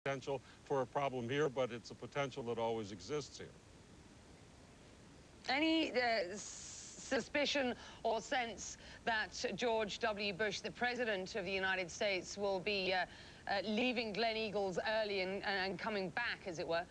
potential for a problem here, but it's a potential that always exists here. Any suspicion or sense that George W. Bush, the President of the United States, will be leaving Gleneagles early and coming back, as it were?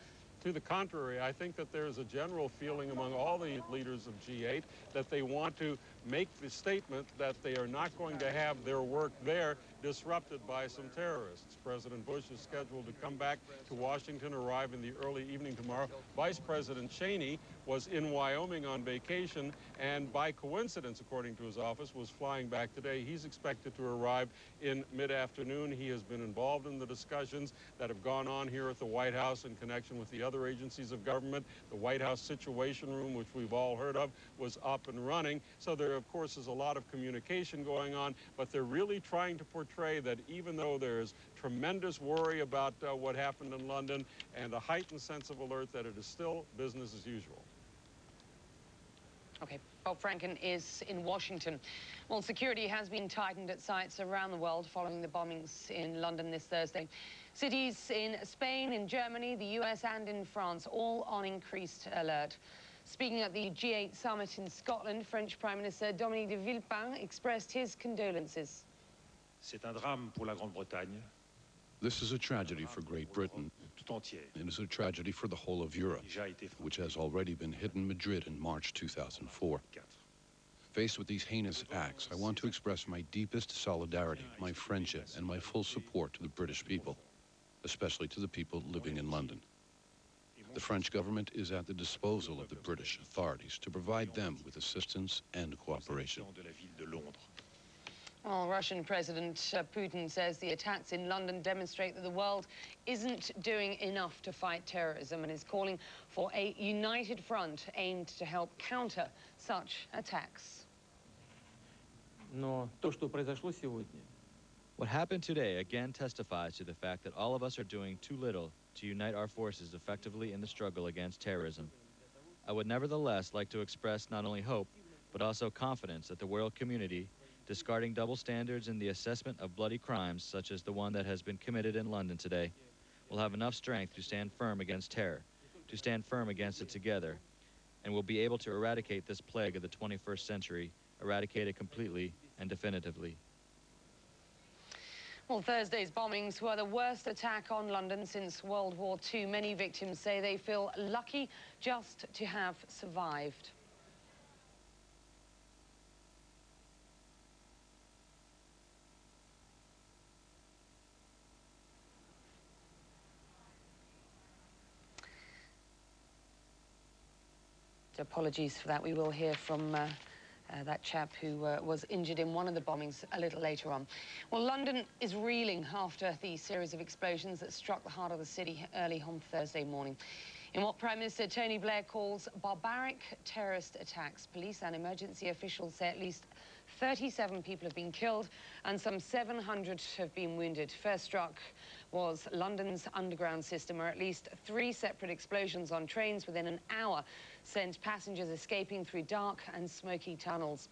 To the contrary, I think that there's a general feeling among all the leaders of G8 that they want to make the statement that they are not going to have their work there disrupted by some terrorists. President Bush is scheduled to come back to Washington, arrive in the early evening tomorrow. Vice President Cheney was in Wyoming on vacation and by coincidence, according to his office, was flying back today. He's expected to arrive in mid-afternoon. He has been involved in the discussions that have gone on here at the White House in connection with the other agencies of government. The White House Situation Room, which we've all heard of, was up and running. So there, of course, is a lot of communication going on, but they're really trying to portray that even though there's tremendous worry about what happened in London and a heightened sense of alert, that it is still business as usual. Okay, Bob Franken is in Washington. Well, security has been tightened at sites around the world following the bombings in London this Thursday. Cities in Spain, in Germany, the US and in France, all on increased alert. Speaking at the G8 summit in Scotland, French Prime Minister Dominique de Villepin expressed his condolences. C'est un drame pour la Grande-Bretagne. This is a tragedy for Great Britain. It is a tragedy for the whole of Europe, which has already been hit in Madrid in March 2004. Faced with these heinous acts, I want to express my deepest solidarity, my friendship, and my full support to the British people, especially to the people living in London. The French government is at the disposal of the British authorities to provide them with assistance and cooperation. Well, Russian President Putin says the attacks in London demonstrate that the world isn't doing enough to fight terrorism and is calling for a united front aimed to help counter such attacks. What happened today again testifies to the fact that all of us are doing too little to unite our forces effectively in the struggle against terrorism. I would nevertheless like to express not only hope, but also confidence that the world community, discarding double standards in the assessment of bloody crimes such as the one that has been committed in London today, will have enough strength to stand firm against terror, to stand firm against it together, and will be able to eradicate this plague of the 21st century, eradicate it completely and definitively. Well, Thursday's bombings were the worst attack on London since World War II. Many victims say they feel lucky just to have survived. Apologies for that. We will hear from that chap who was injured in one of the bombings a little later on. Well, London is reeling after the series of explosions that struck the heart of the city early on Thursday morning. In what Prime Minister Tony Blair calls barbaric terrorist attacks, police and emergency officials say at least 37 people have been killed and some 700 have been wounded. First struck was London's underground system, where at least 3 separate explosions on trains within an hour sent passengers escaping through dark and smoky tunnels.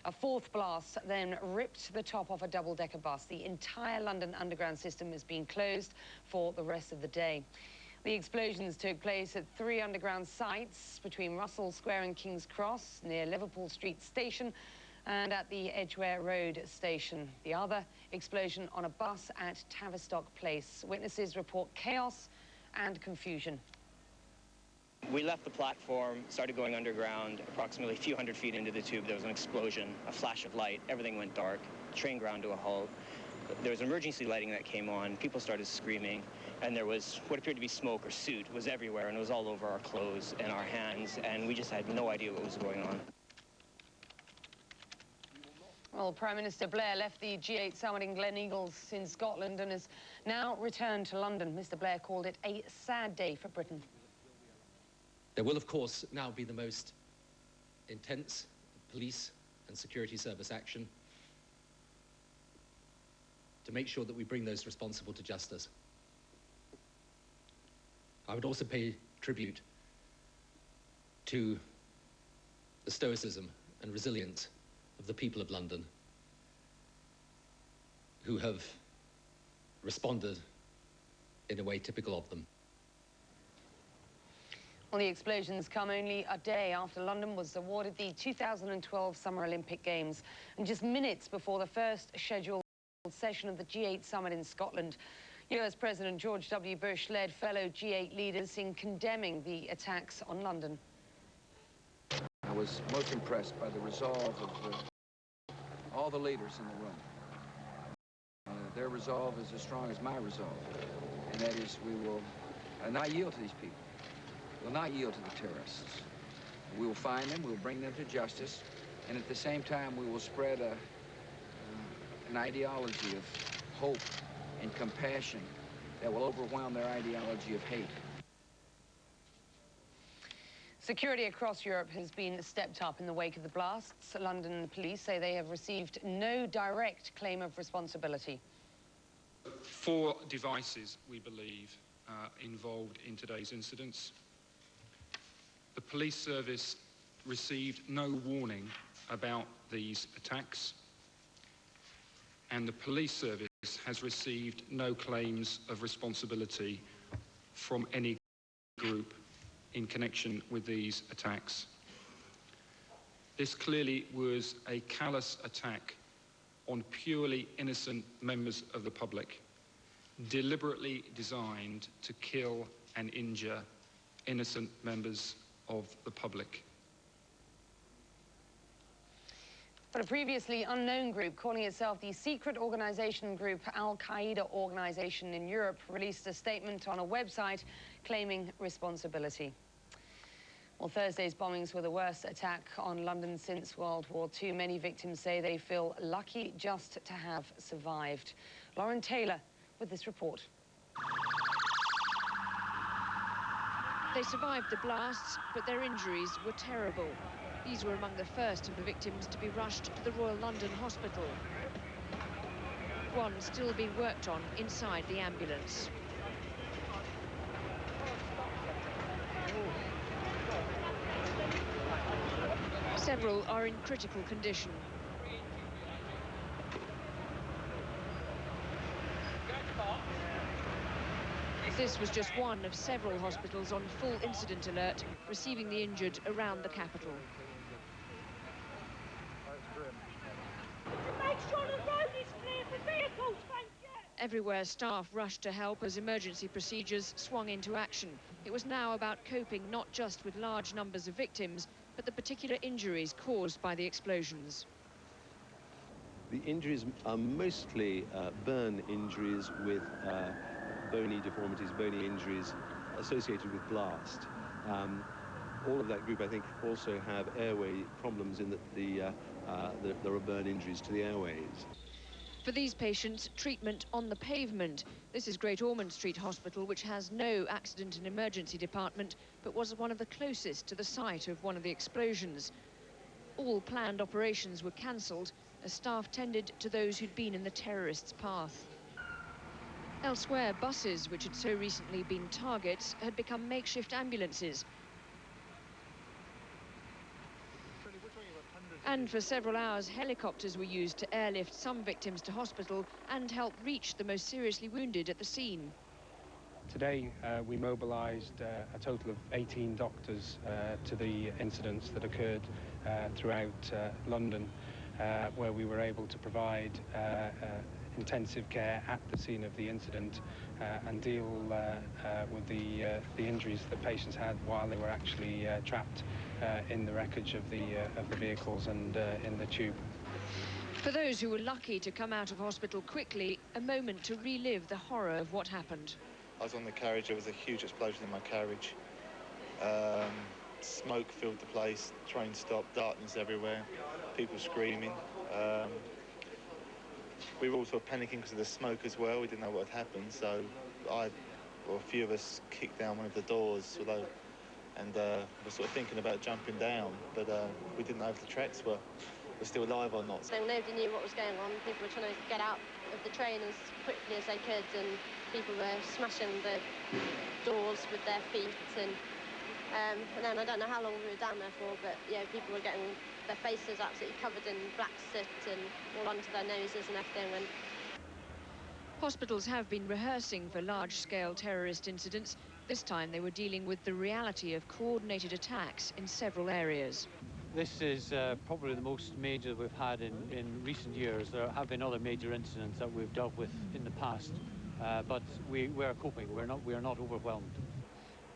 A fourth blast then ripped the top off a double-decker bus. The entire London underground system has been closed for the rest of the day. The explosions took place at 3 underground sites between Russell Square and King's Cross, near Liverpool Street Station, and at the Edgware Road station. The other explosion on a bus at Tavistock Place. Witnesses report chaos and confusion. We left the platform, started going underground. Approximately a few hundred feet into the tube, there was an explosion, a flash of light. Everything went dark. Train ground to a halt. There was emergency lighting that came on. People started screaming, and there was what appeared to be smoke or soot was everywhere, and it was all over our clothes and our hands, and we just had no idea what was going on. Well, Prime Minister Blair left the G8 summit in Gleneagles in Scotland and has now returned to London. Mr. Blair called it a sad day for Britain. There will, of course, now be the most intense police and security service action to make sure that we bring those responsible to justice. I would also pay tribute to the stoicism and resilience of the people of London who have responded in a way typical of them. Well, the explosions come only a day after London was awarded the 2012 Summer Olympic Games, and just minutes before the first scheduled session of the G8 summit in Scotland. US President George W. Bush led fellow G8 leaders in condemning the attacks on London. I was most impressed by the resolve of all the leaders in the room. Their resolve is as strong as my resolve, and that is we will not yield to these people. We'll not yield to the terrorists. We will find them, we'll bring them to justice, and at the same time we will spread an ideology of hope and compassion that will overwhelm their ideology of hate. Security across Europe has been stepped up in the wake of the blasts. London police say they have received no direct claim of responsibility. 4 devices, we believe, involved in today's incidents. The police service received no warning about these attacks, and the police service has received no claims of responsibility from any group in connection with these attacks. This clearly was a callous attack on purely innocent members of the public, deliberately designed to kill and injure innocent members of the public. But a previously unknown group calling itself the secret organization group Al-Qaeda Organization in Europe released a statement on a website claiming responsibility. Well, Thursday's bombings were the worst attack on London since World War II. Many victims say they feel lucky just to have survived. Lauren Taylor with this report. They survived the blasts, but their injuries were terrible. These were among the first of the victims to be rushed to the Royal London Hospital. One still being worked on inside the ambulance. Several are in critical condition. This was just one of several hospitals on full incident alert, receiving the injured around the capital. Make sure the road is clear for vehicles, thank you. Everywhere staff rushed to help as emergency procedures swung into action. It was now about coping not just with large numbers of victims, but the particular injuries caused by the explosions. The injuries are mostly burn injuries with bony deformities, bony injuries associated with blast. All of that group, I think, also have airway problems in that there are burn injuries to the airways. For these patients, treatment on the pavement. This is Great Ormond Street Hospital, which has no accident and emergency department, but was one of the closest to the site of one of the explosions. All planned operations were cancelled as staff tended to those who'd been in the terrorists' path. Elsewhere, buses, which had so recently been targets, had become makeshift ambulances. And for several hours, helicopters were used to airlift some victims to hospital and help reach the most seriously wounded at the scene. Today, we mobilised a total of 18 doctors to the incidents that occurred throughout London, where we were able to provide intensive care at the scene of the incident and deal with the injuries that patients had while they were actually trapped in the wreckage of the vehicles and in the tube. For those who were lucky to come out of hospital quickly, a moment to relive the horror of what happened. I was on the carriage, there was a huge explosion in my carriage. Smoke filled the place, train stopped, darkness everywhere, people screaming. We were all sort of panicking because of the smoke as well. We didn't know what had happened, so a few of us kicked down one of the doors, and were sort of thinking about jumping down, but we didn't know if the tracks were still alive or not. So nobody knew what was going on. People were trying to get out of the train as quickly as they could, and people were smashing the doors with their feet, and then I don't know how long we were down there for, but yeah, people were getting their faces absolutely covered in black soot and all onto their noses and everything. Hospitals have been rehearsing for large-scale terrorist incidents. This time they were dealing with the reality of coordinated attacks in several areas. This is probably the most major we've had in recent years. There have been other major incidents that we've dealt with in the past, but we are coping. We are not overwhelmed.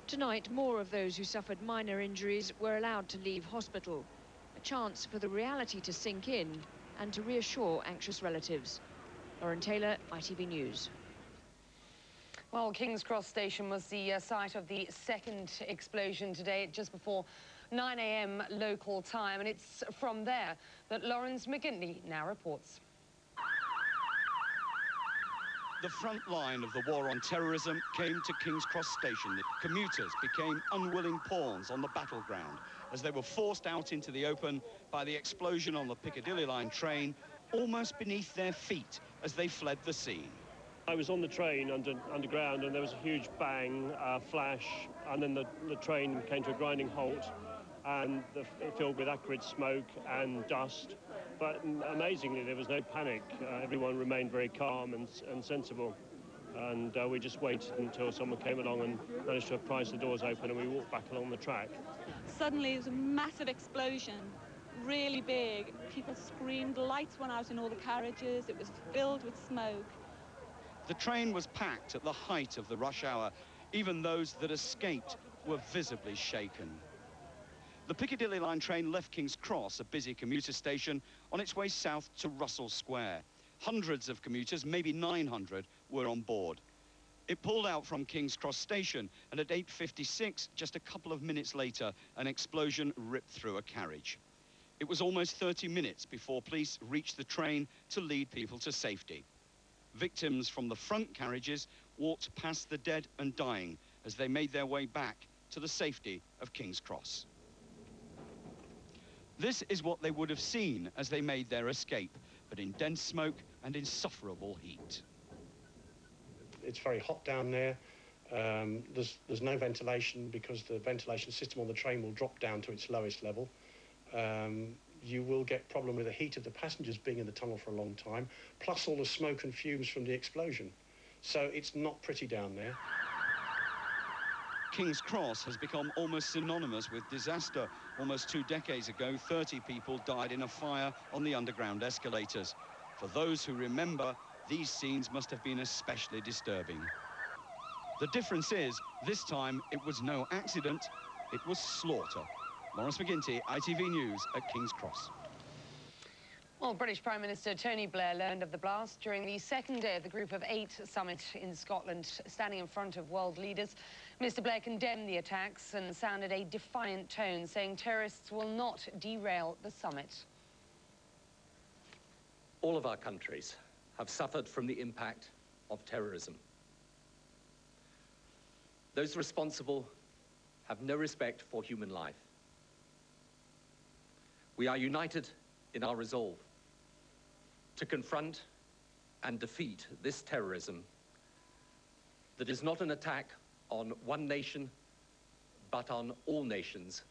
Tonight, more of those who suffered minor injuries were allowed to leave hospital. A chance for the reality to sink in and to reassure anxious relatives. Lauren Taylor, ITV News. Well, King's Cross Station was the site of the second explosion today, just before 9 a.m. local time, and it's from there that Lawrence McGinley now reports. The front line of the war on terrorism came to King's Cross Station. Commuters became unwilling pawns on the battleground as they were forced out into the open by the explosion on the Piccadilly line train, almost beneath their feet as they fled the scene. I was on the train underground, and there was a huge bang, flash, and then the train came to a grinding halt, and filled with acrid smoke and dust. But amazingly, there was no panic. Everyone remained very calm and sensible. And we just waited until someone came along and managed to prise the doors open, and we walked back along the track. Suddenly, it was a massive explosion, really big. People screamed, lights went out in all the carriages, it was filled with smoke. The train was packed at the height of the rush hour. Even those that escaped were visibly shaken. The Piccadilly line train left King's Cross, a busy commuter station, on its way south to Russell Square. Hundreds of commuters, maybe 900, were on board. It pulled out from King's Cross Station, and at 8:56, just a couple of minutes later, an explosion ripped through a carriage. It was almost 30 minutes before police reached the train to lead people to safety. Victims from the front carriages walked past the dead and dying as they made their way back to the safety of King's Cross. This is what they would have seen as they made their escape, but in dense smoke and insufferable heat. It's very hot down there. There's no ventilation because the ventilation system on the train will drop down to its lowest level. You will get problem with the heat of the passengers being in the tunnel for a long time, plus all the smoke and fumes from the explosion. So it's not pretty down there. King's Cross has become almost synonymous with disaster. Almost 2 decades ago, 30 people died in a fire on the underground escalators. For those who remember, these scenes must have been especially disturbing. The difference is, this time it was no accident, it was slaughter. Lawrence McGinty, ITV News at King's Cross. Well, British Prime Minister Tony Blair learned of the blast during the second day of the Group of 8 summit in Scotland, standing in front of world leaders. Mr. Blair condemned the attacks and sounded a defiant tone, saying terrorists will not derail the summit. All of our countries have suffered from the impact of terrorism. Those responsible have no respect for human life. We are united in our resolve to confront and defeat this terrorism that is not an attack on one nation, but on all nations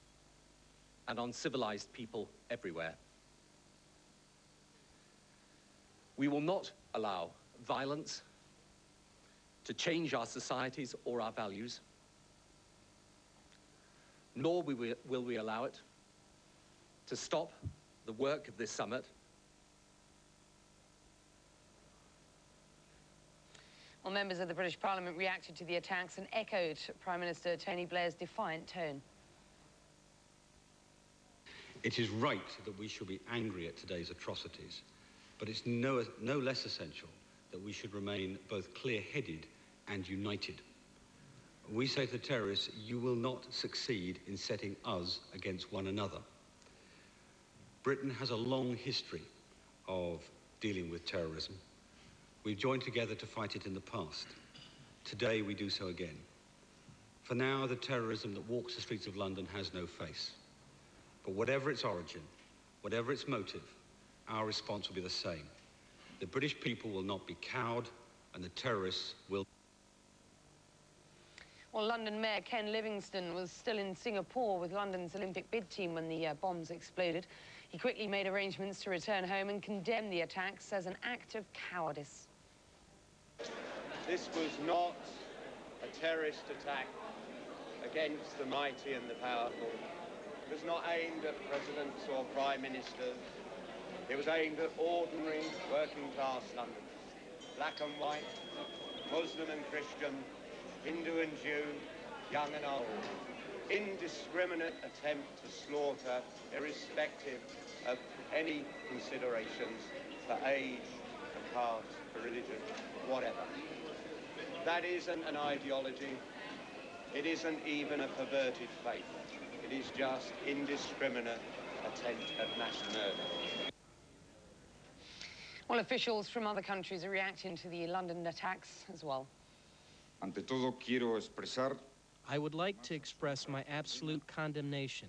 and on civilized people everywhere. We will not allow violence to change our societies or our values, nor will we allow it to stop the work of this summit. Well, members of the British Parliament reacted to the attacks and echoed Prime Minister Tony Blair's defiant tone. It is right that we should be angry at today's atrocities, but it's no less essential that we should remain both clear-headed and united. We say to the terrorists, you will not succeed in setting us against one another. Britain has a long history of dealing with terrorism. We've joined together to fight it in the past. Today we do so again. For now, the terrorism that walks the streets of London has no face. But whatever its origin, whatever its motive, our response will be the same. The British people will not be cowed, and the terrorists will. Well, London Mayor Ken Livingstone was still in Singapore with London's Olympic bid team when the bombs exploded. He quickly made arrangements to return home and condemn the attacks as an act of cowardice. This was not a terrorist attack against the mighty and the powerful. It was not aimed at presidents or prime ministers. It was aimed at ordinary working-class Londoners, black and white, Muslim and Christian, Hindu and Jew, young and old. Indiscriminate attempt to slaughter, irrespective of any considerations for age, for caste, for religion, whatever. That isn't an ideology. It isn't even a perverted faith. It is just indiscriminate attempt at mass murder. Well, officials from other countries are reacting to the London attacks as well. Ante todo, quiero expresar I would like to express my absolute condemnation,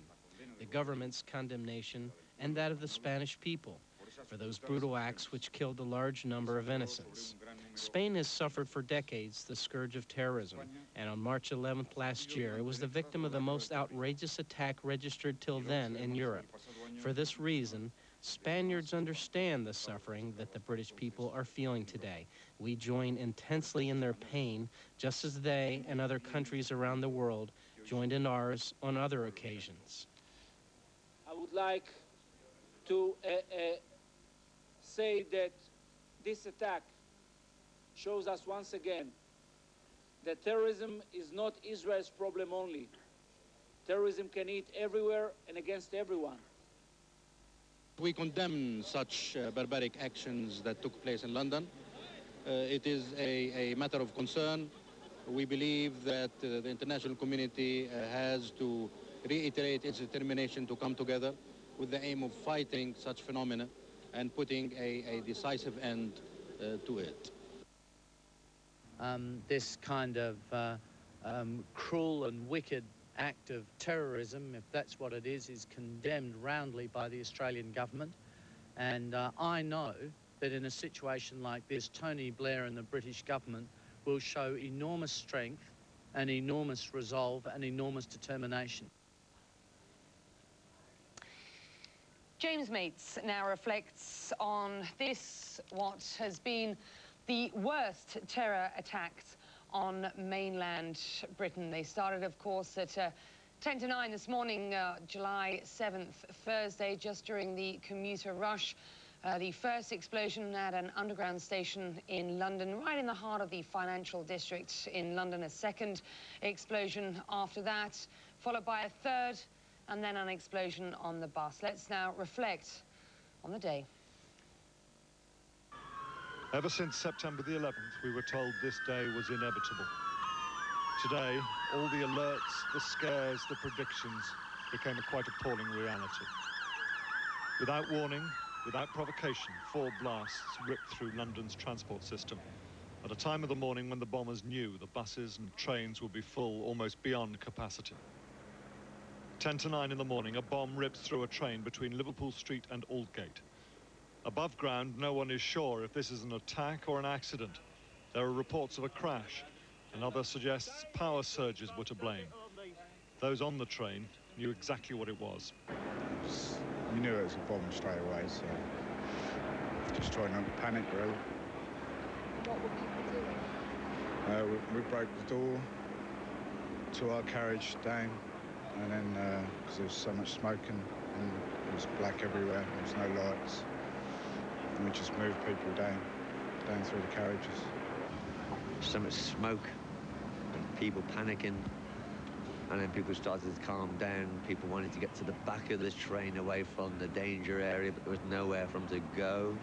the government's condemnation, and that of the Spanish people, for those brutal acts which killed a large number of innocents. Spain has suffered for decades the scourge of terrorism, and on March 11th last year, it was the victim of the most outrageous attack registered till then in Europe. For this reason, Spaniards understand the suffering that the British people are feeling today. We join intensely in their pain, just as they and other countries around the world joined in ours on other occasions. I would like to say that this attack shows us once again that terrorism is not Israel's problem only. Terrorism can eat everywhere and against everyone. We condemn such barbaric actions that took place in London. It is a matter of concern. We believe that the international community has to reiterate its determination to come together with the aim of fighting such phenomena and putting a decisive end to it. This kind of cruel and wicked act of terrorism, if that's what it is condemned roundly by the Australian government. And I know that in a situation like this, Tony Blair and the British government will show enormous strength and enormous resolve and enormous determination. James Mates now reflects on this, what has been the worst terror attacks on mainland Britain. They started, of course, at 10 to 9 this morning, July 7th, Thursday, just during the commuter rush. The first explosion at an underground station in London, right in the heart of the financial district in London. A second explosion after that, followed by a third, and then an explosion on the bus. Let's now reflect on the day. Ever since September the 11th, we were told this day was inevitable. Today, all the alerts, the scares, the predictions became a quite appalling reality. Without warning, without provocation, 4 blasts ripped through London's transport system at a time of the morning when the bombers knew the buses and trains would be full almost beyond capacity. 10 to 9 in the morning, a bomb rips through a train between Liverpool Street and Aldgate. Above ground, no one is sure if this is an attack or an accident. There are reports of a crash. Another suggests power surges were to blame. Those on the train knew exactly what it was. We knew it was a bomb straight away, so just trying not to panic, really. What were people doing? We broke the door to our carriage down, and then because there was so much smoke and it was black everywhere, there was no lights. And we just moved people down through the carriages. So much smoke and people panicking, and then people started to calm down. People wanted to get to the back of the train away from the danger area, but there was nowhere for them to go.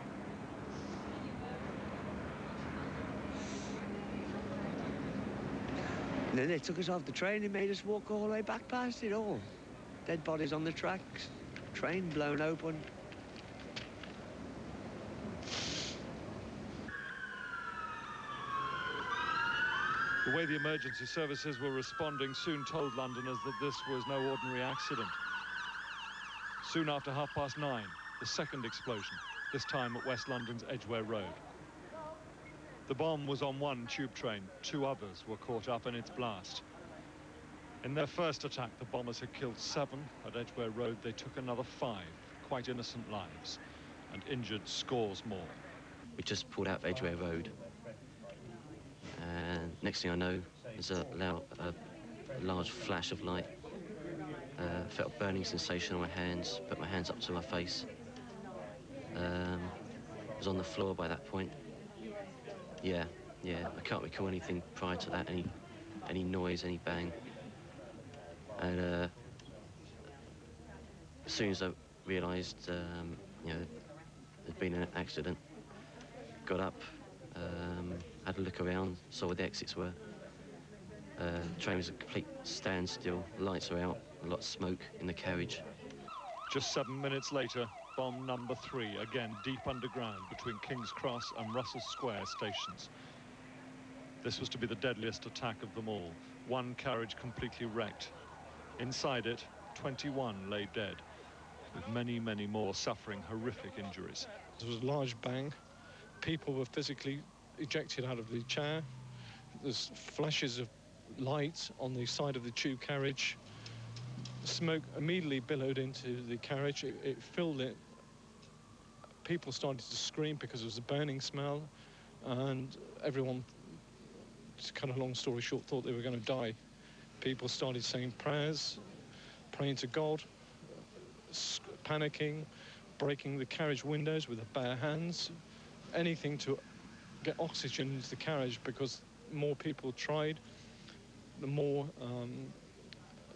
And then they took us off the train and made us walk all the way back past it all. Dead bodies on the tracks, train blown open. The way the emergency services were responding soon told Londoners that this was no ordinary accident. Soon after 9:30, the second explosion, this time at West London's Edgware Road. The bomb was on one tube train. 2 others were caught up in its blast. In their first attack, the bombers had killed 7. At Edgware Road, they took another 5, quite innocent lives, and injured scores more. We just pulled out of Edgware Road. next thing I know, there's a large flash of light. Felt a burning sensation on my hands, put my hands up to my face. Was on the floor by that point. Yeah, I can't recall anything prior to that, any noise, any bang. And as soon as I realised, you know, there'd been an accident, got up, had a look around, saw where the exits were. The train was a complete standstill, lights were out, a lot of smoke in the carriage. Just 7 minutes later, bomb number 3, again deep underground between King's Cross and Russell Square stations. This was to be the deadliest attack of them all. One carriage completely wrecked. Inside it, 21 lay dead, with many, many more suffering horrific injuries. There was a large bang. People were physically ejected out of the chair. There's flashes of light on the side of the tube carriage. Smoke immediately billowed into the carriage. It filled it. People started to scream because it was a burning smell, and everyone, to cut a long story short, thought they were going to die. People started saying prayers, praying to God, panicking, breaking the carriage windows with their bare hands, anything to get oxygen into the carriage, because more people tried, the more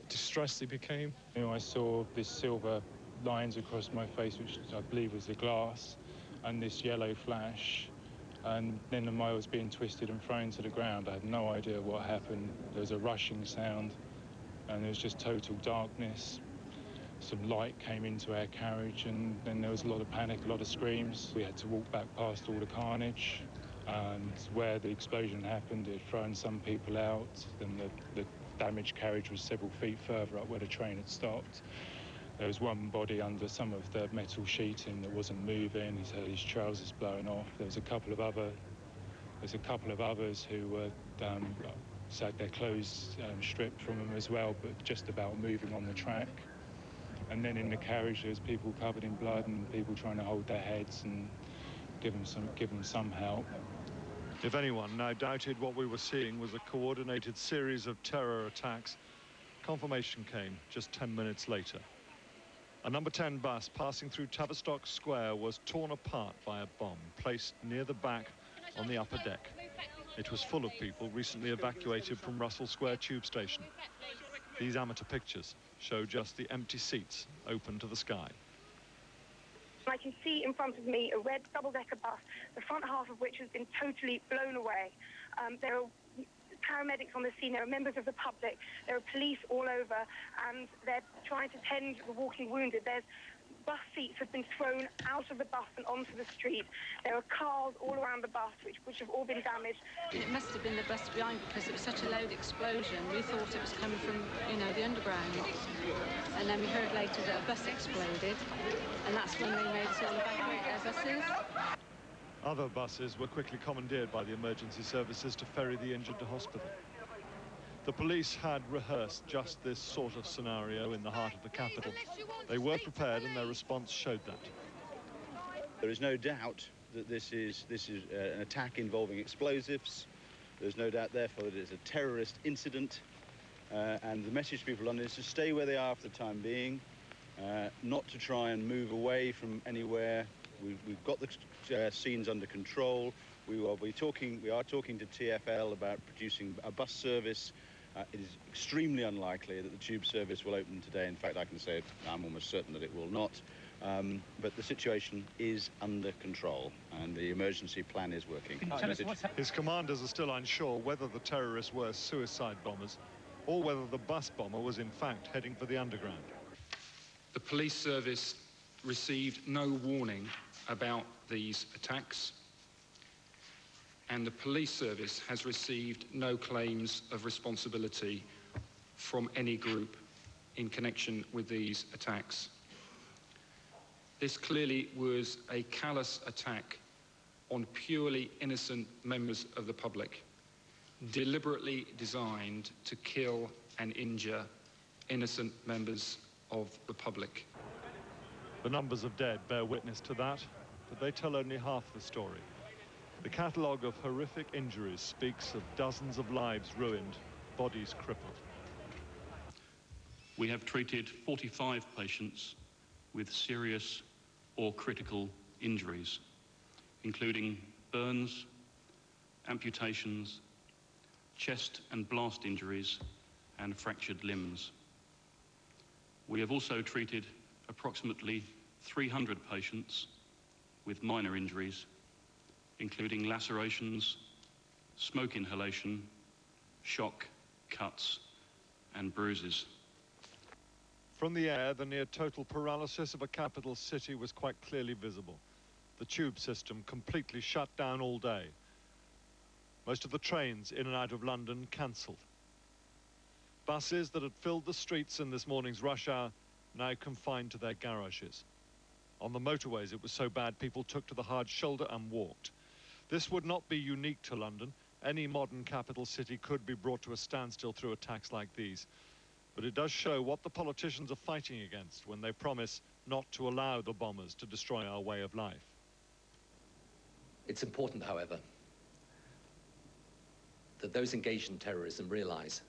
distressed they became. You know, I saw this silver lines across my face, which I believe was the glass, and this yellow flash, and then I was being twisted and thrown to the ground. I had no idea what happened. There was a rushing sound, and there was just total darkness. Some light came into our carriage, and then there was a lot of panic, a lot of screams. We had to walk back past all the carnage, and where the explosion happened, it had thrown some people out. Then the damaged carriage was several feet further up where the train had stopped. There was one body under some of the metal sheeting that wasn't moving. He's had his trousers blown off. There was a couple of others who were had their clothes stripped from them as well, but just about moving on the track. And then in the carriage, there was people covered in blood and people trying to hold their heads and give them some help. If anyone now doubted what we were seeing was a coordinated series of terror attacks, confirmation came just 10 minutes later. A number 10 bus passing through Tavistock Square was torn apart by a bomb placed near the back on the upper deck. It was full of people recently evacuated from Russell Square tube station. These amateur pictures show just the empty seats open to the sky. I can see in front of me a red double-decker bus, the front half of which has been totally blown away. There are paramedics on the scene, there are members of the public, there are police all over, and they're trying to tend the walking wounded. There's bus seats have been thrown out of the bus and onto the street. There are cars all around the bus which have all been damaged. It must have been the bus behind, because it was such a loud explosion. We thought it was coming from, you know, the underground. And then we heard later that a bus exploded, and that's when they made us all evacuate their buses. Other buses were quickly commandeered by the emergency services to ferry the injured to hospital. The police had rehearsed just this sort of scenario in the heart of the capital. They were prepared, and their response showed that. There is no doubt that this is an attack involving explosives. There's no doubt, therefore, that it's a terrorist incident. And the message to people in London is to stay where they are for the time being, not to try and move away from anywhere. We've got the scenes under control. We are talking to TfL about producing a bus service. It is extremely unlikely that the tube service will open today. In fact, I can say I'm almost certain that it will not. But the situation is under control, and the emergency plan is working. His commanders are still unsure whether the terrorists were suicide bombers or whether the bus bomber was in fact heading for the underground. The police service received no warning about these attacks, and the police service has received no claims of responsibility from any group in connection with these attacks. This clearly was a callous attack on purely innocent members of the public, deliberately designed to kill and injure innocent members of the public. The numbers of dead bear witness to that, but they tell only half the story. The catalogue of horrific injuries speaks of dozens of lives ruined, bodies crippled. We have treated 45 patients with serious or critical injuries, including burns, amputations, chest and blast injuries, and fractured limbs. We have also treated approximately 300 patients with minor injuries, including lacerations, smoke inhalation, shock, cuts, and bruises. From the air, the near-total paralysis of a capital city was quite clearly visible. The tube system completely shut down all day. Most of the trains in and out of London cancelled. Buses that had filled the streets in this morning's rush hour now confined to their garages. On the motorways, it was so bad people took to the hard shoulder and walked. This would not be unique to London. Any modern capital city could be brought to a standstill through attacks like these. But it does show what the politicians are fighting against when they promise not to allow the bombers to destroy our way of life. It's important, however, that those engaged in terrorism realize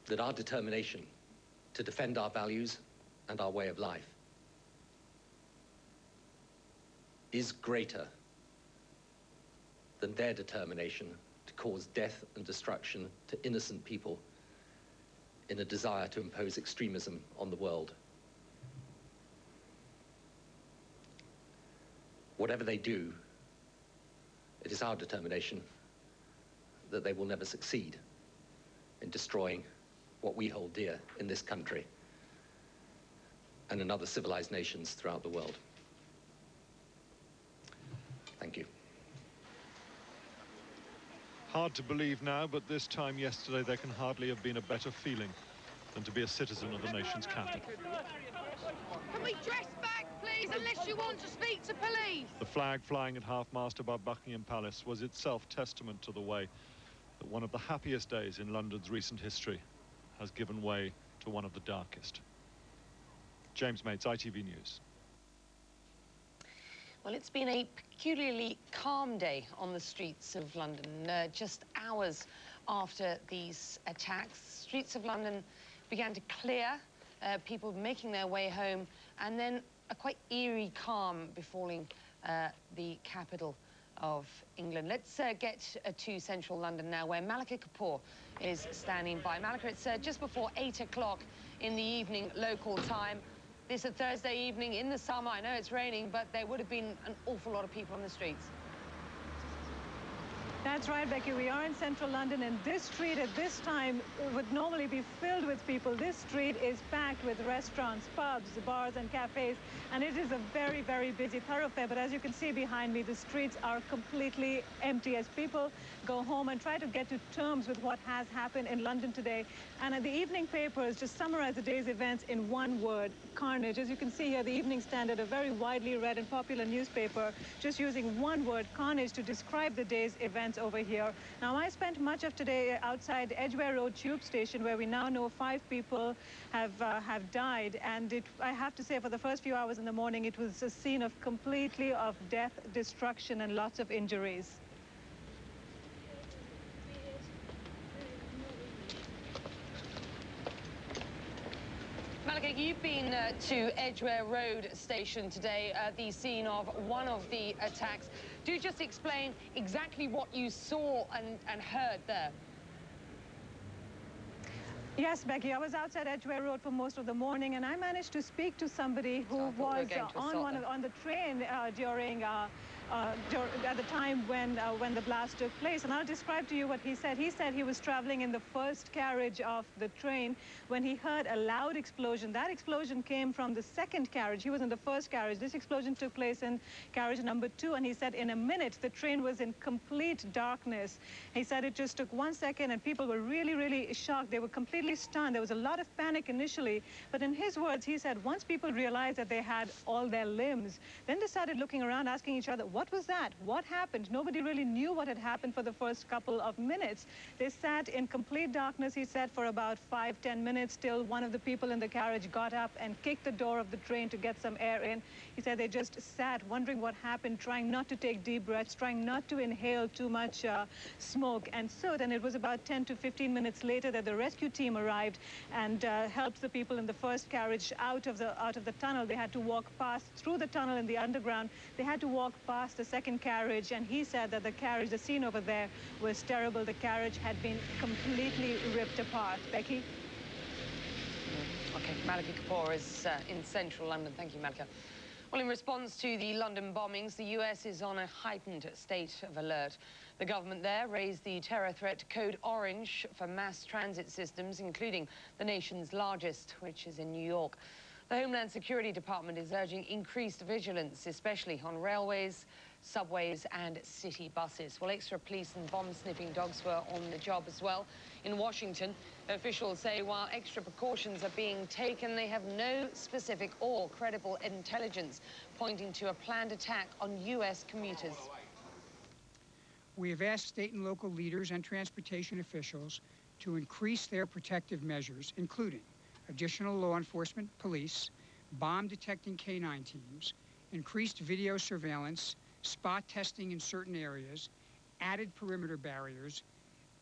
that our determination to defend our values and our way of life is greater than their determination to cause death and destruction to innocent people in a desire to impose extremism on the world. Whatever they do, it is our determination that they will never succeed in destroying what we hold dear in this country and in other civilized nations throughout the world. Thank you. Hard to believe now, but this time yesterday there can hardly have been a better feeling than to be a citizen of the nation's capital. Can we dress back, please, unless you want to speak to police? The flag flying at half-mast above Buckingham Palace was itself testament to the way that one of the happiest days in London's recent history has given way to one of the darkest. James Mates, ITV News. Well, it's been a peculiarly calm day on the streets of London. Just hours after these attacks, streets of London began to clear, people making their way home, and then a quite eerie calm befalling the capital of England. Let's get to central London now, where Malika Kapoor is standing by. Malika, it's just before 8 o'clock in the evening, local time. This is a Thursday evening in the summer. I know it's raining, but there would have been an awful lot of people on the streets. That's right, Becky. We are in central London, and this street at this time would normally be filled with people. This street is packed with restaurants, pubs, bars and cafes, and it is a very, very busy thoroughfare. But as you can see behind me, the streets are completely empty as people go home and try to get to terms with what has happened in London today. And the evening papers just summarize the day's events in one word: carnage. As you can see here, the Evening Standard, a very widely read and popular newspaper, just using one word, carnage, to describe the day's events over here. Now, I spent much of today outside Edgware Road Tube Station, where we now know 5 people have died. And I have to say, for the first few hours in the morning, it was a scene of completely of death, destruction, and lots of injuries. Malika, you've been to Edgware Road Station today, the scene of one of the attacks. Do just explain exactly what you saw and heard there. Yes, Becky, I was outside Edgware Road for most of the morning, and I managed to speak to somebody who was on the train during at the time when the blast took place. And I'll describe to you what he said. He said he was traveling in the first carriage of the train when he heard a loud explosion. That explosion came from the second carriage. He was in the first carriage. This explosion took place in carriage number 2, and he said in a minute the train was in complete darkness. He said it just took 1 second, and people were really, really shocked. They were completely stunned. There was a lot of panic initially, but in his words, he said once people realized that they had all their limbs, then they started looking around, asking each other, What was that? What happened? Nobody really knew what had happened for the first couple of minutes. They sat in complete darkness, he said, for about 5-10 minutes till one of the people in the carriage got up and kicked the door of the train to get some air in. He said they just sat wondering what happened, trying not to take deep breaths, trying not to inhale too much smoke and soot. And it was about 10 to 15 minutes later that the rescue team arrived and helped the people in the first carriage out of the tunnel. They had to walk past through the tunnel in the underground. They had to walk past the second carriage, and he said that the carriage, the scene over there, was terrible. The carriage had been completely ripped apart. Becky? Okay, Malika Kapoor is in central London. Thank you, Malika. Well, in response to the London bombings, the US is on a heightened state of alert. The government there raised the terror threat code orange for mass transit systems, including the nation's largest, which is in New York. The Homeland Security Department is urging increased vigilance, especially on railways, subways and city buses. Well, extra police and bomb-sniffing dogs were on the job as well. In Washington, officials say while extra precautions are being taken, they have no specific or credible intelligence pointing to a planned attack on U.S. commuters. We have asked state and local leaders and transportation officials to increase their protective measures, including additional law enforcement, police, bomb-detecting K-9 teams, increased video surveillance, spot testing in certain areas, added perimeter barriers,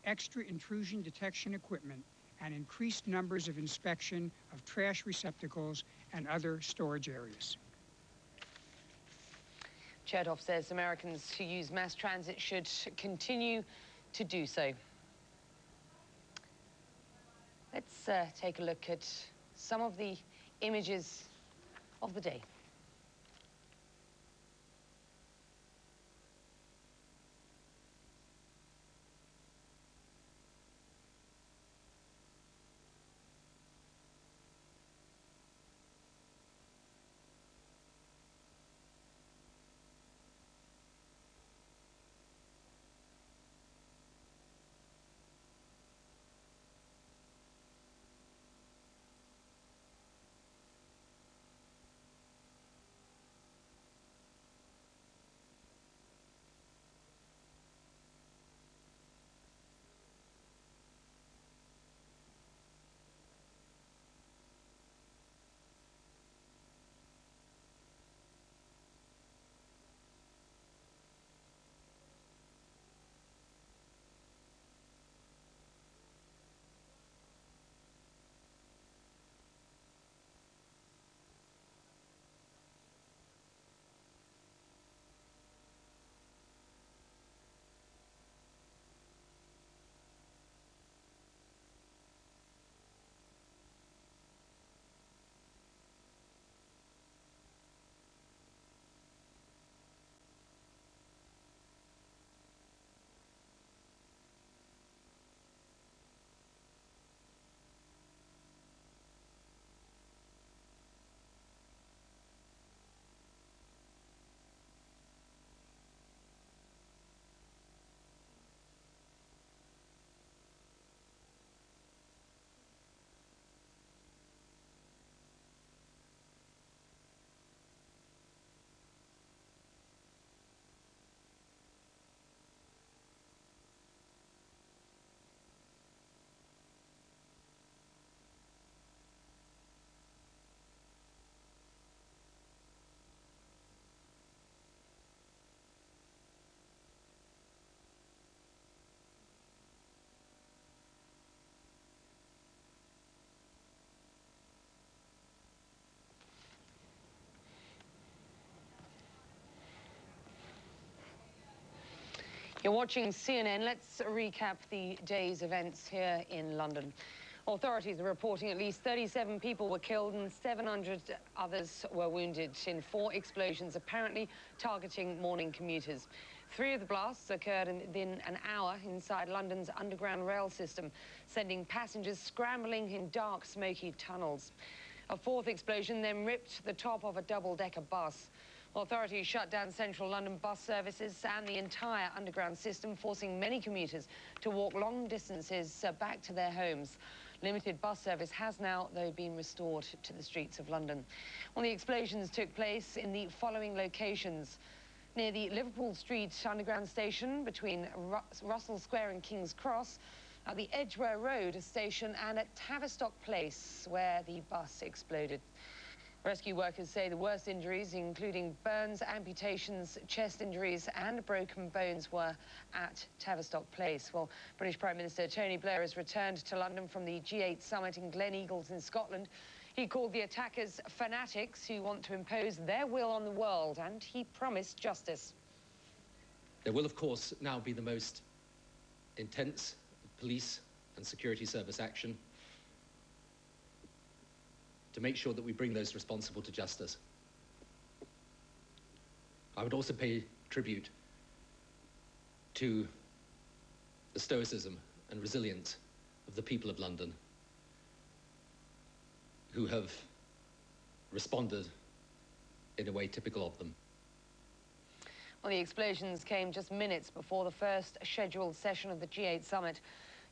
extra intrusion detection equipment, and increased numbers of inspection of trash receptacles and other storage areas. Chertoff says Americans who use mass transit should continue to do so. Let's take a look at some of the images of the day. You're watching CNN. Let's recap the day's events here in London. Authorities are reporting at least 37 people were killed and 700 others were wounded in 4 explosions, apparently targeting morning commuters. 3 of the blasts occurred within an hour inside London's underground rail system, sending passengers scrambling in dark, smoky tunnels. A 4th explosion then ripped the top of a double-decker bus. Authorities shut down central London bus services and the entire underground system, forcing many commuters to walk long distances back to their homes. Limited bus service has now, though, been restored to the streets of London. Well, the explosions took place in the following locations: near the Liverpool Street Underground station between Russell Square and King's Cross, at the Edgware Road station and at Tavistock Place, where the bus exploded. Rescue workers say the worst injuries, including burns, amputations, chest injuries and broken bones, were at Tavistock Place. Well, British Prime Minister Tony Blair has returned to London from the G8 summit in Gleneagles in Scotland. He called the attackers fanatics who want to impose their will on the world, and he promised justice. There will, of course, now be the most intense police and security service action to make sure that we bring those responsible to justice. I would also pay tribute to the stoicism and resilience of the people of London, who have responded in a way typical of them. Well, the explosions came just minutes before the first scheduled session of the G8 summit.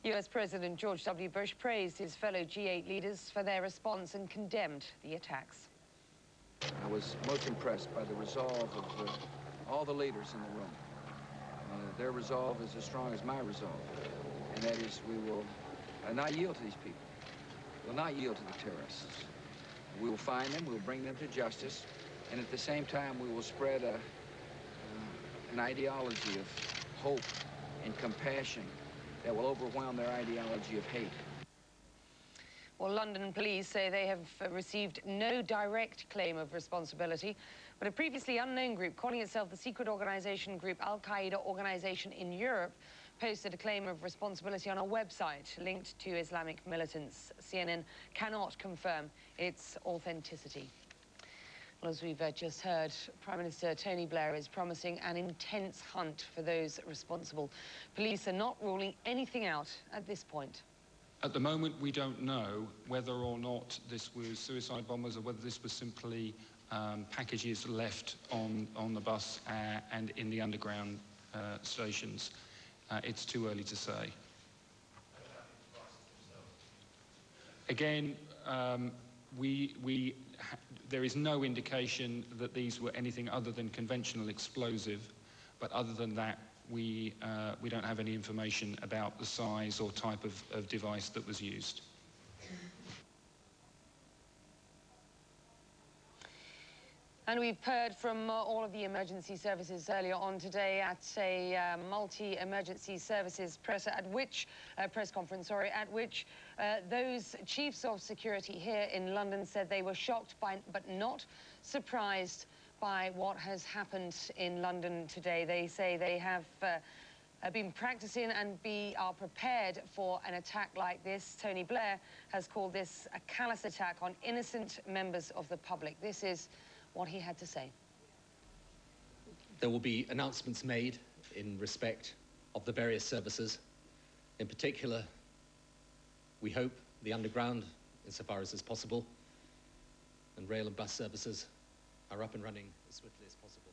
US President George W. Bush praised his fellow G8 leaders for their response and condemned the attacks. I was most impressed by the resolve of all the leaders in the room. Their resolve is as strong as my resolve, and that is we will not yield to these people. We will not yield to the terrorists. We will find them, we will bring them to justice, and at the same time we will spread an ideology of hope and compassion that will overwhelm their ideology of hate. Well, London police say they have received no direct claim of responsibility, but a previously unknown group calling itself the secret organization group Al-Qaeda Organization in Europe posted a claim of responsibility on a website linked to Islamic militants. CNN cannot confirm its authenticity. Well, as we've just heard, Prime Minister Tony Blair is promising an intense hunt for those responsible. Police are not ruling anything out at this point. At the moment, we don't know whether or not this was suicide bombers or whether this was simply packages left on the bus and in the underground stations. It's too early to say. Again, there is no indication that these were anything other than conventional explosive, but other than that, we don't have any information about the size or type of device that was used. And we've heard from all of the emergency services earlier on today at a multi-emergency services press conference, at which those chiefs of security here in London said they were shocked by, but not surprised by what has happened in London today. They say they have been practicing and are prepared for an attack like this. Tony Blair has called this a callous attack on innocent members of the public. This is what he had to say. There will be announcements made in respect of the various services. In particular, we hope the underground, insofar as is possible, and rail and bus services are up and running as swiftly as possible.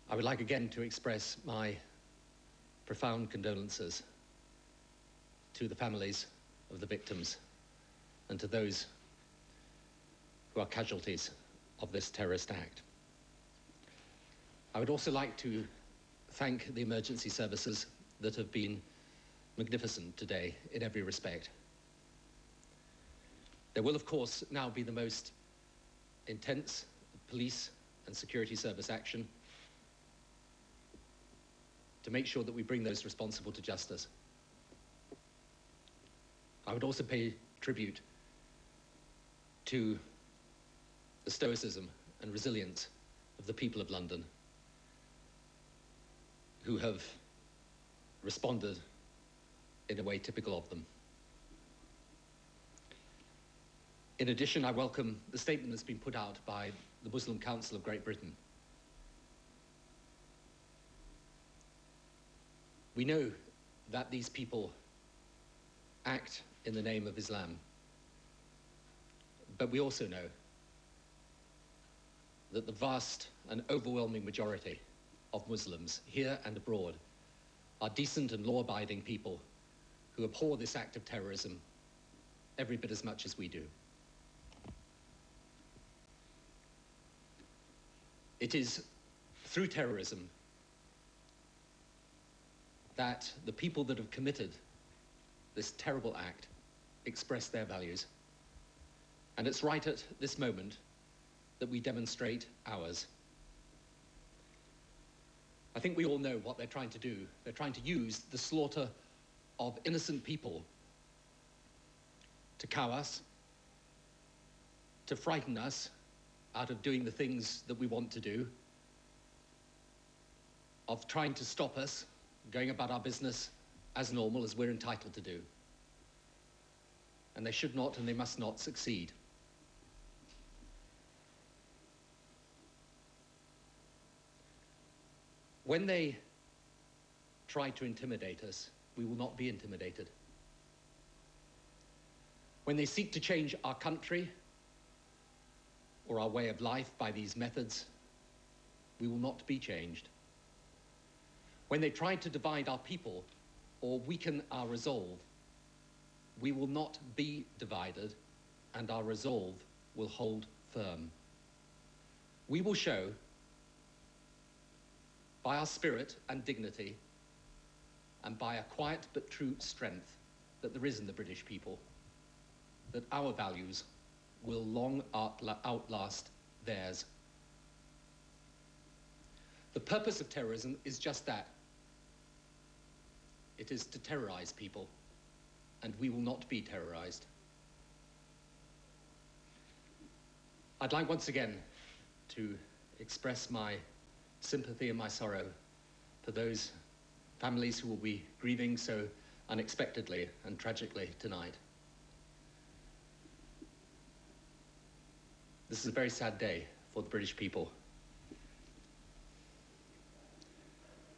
I would like again to express my profound condolences to the families of the victims and to those who are casualties of this terrorist act. I would also like to thank the emergency services that have been magnificent today in every respect. There will, of course, now be the most intense police and security service action to make sure that we bring those responsible to justice. I would also pay tribute to the stoicism and resilience of the people of London, who have responded in a way typical of them. In addition, I welcome the statement that's been put out by the Muslim Council of Great Britain. We know that these people act in the name of Islam, but we also know that the vast and overwhelming majority of Muslims here and abroad are decent and law-abiding people who abhor this act of terrorism every bit as much as we do. It is through terrorism that the people that have committed this terrible act express their values. And it's right at this moment that we demonstrate ours. I think we all know what they're trying to do. They're trying to use the slaughter of innocent people to cow us, to frighten us out of doing the things that we want to do, of trying to stop us going about our business as normal as we're entitled to do. And they should not and they must not succeed. When they try to intimidate us, we will not be intimidated. When they seek to change our country or our way of life by these methods, we will not be changed. When they try to divide our people or weaken our resolve, we will not be divided and our resolve will hold firm. We will show by our spirit and dignity and by a quiet but true strength that there is in the British people, that our values will long outlast theirs. The purpose of terrorism is just that. It is to terrorize people, and we will not be terrorized. I'd like once again to express my sympathy and my sorrow for those families who will be grieving so unexpectedly and tragically tonight. This is a very sad day for the British people,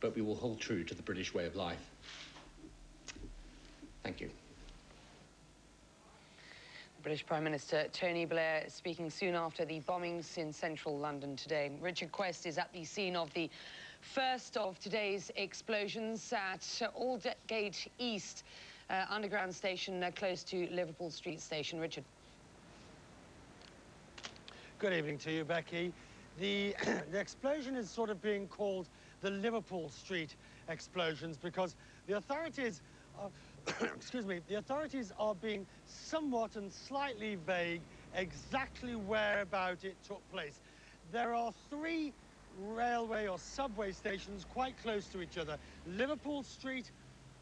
but we will hold true to the British way of life. Thank you. British Prime Minister Tony Blair speaking soon after the bombings in central London today. Richard Quest is at the scene of the first of today's explosions at Aldgate East underground station close to Liverpool Street Station. Richard. Good evening to you, Becky. The explosion is sort of being called the Liverpool Street explosions because the authorities are excuse me, the authorities are being somewhat and slightly vague exactly whereabout it took place. There are 3 railway or subway stations quite close to each other: Liverpool Street,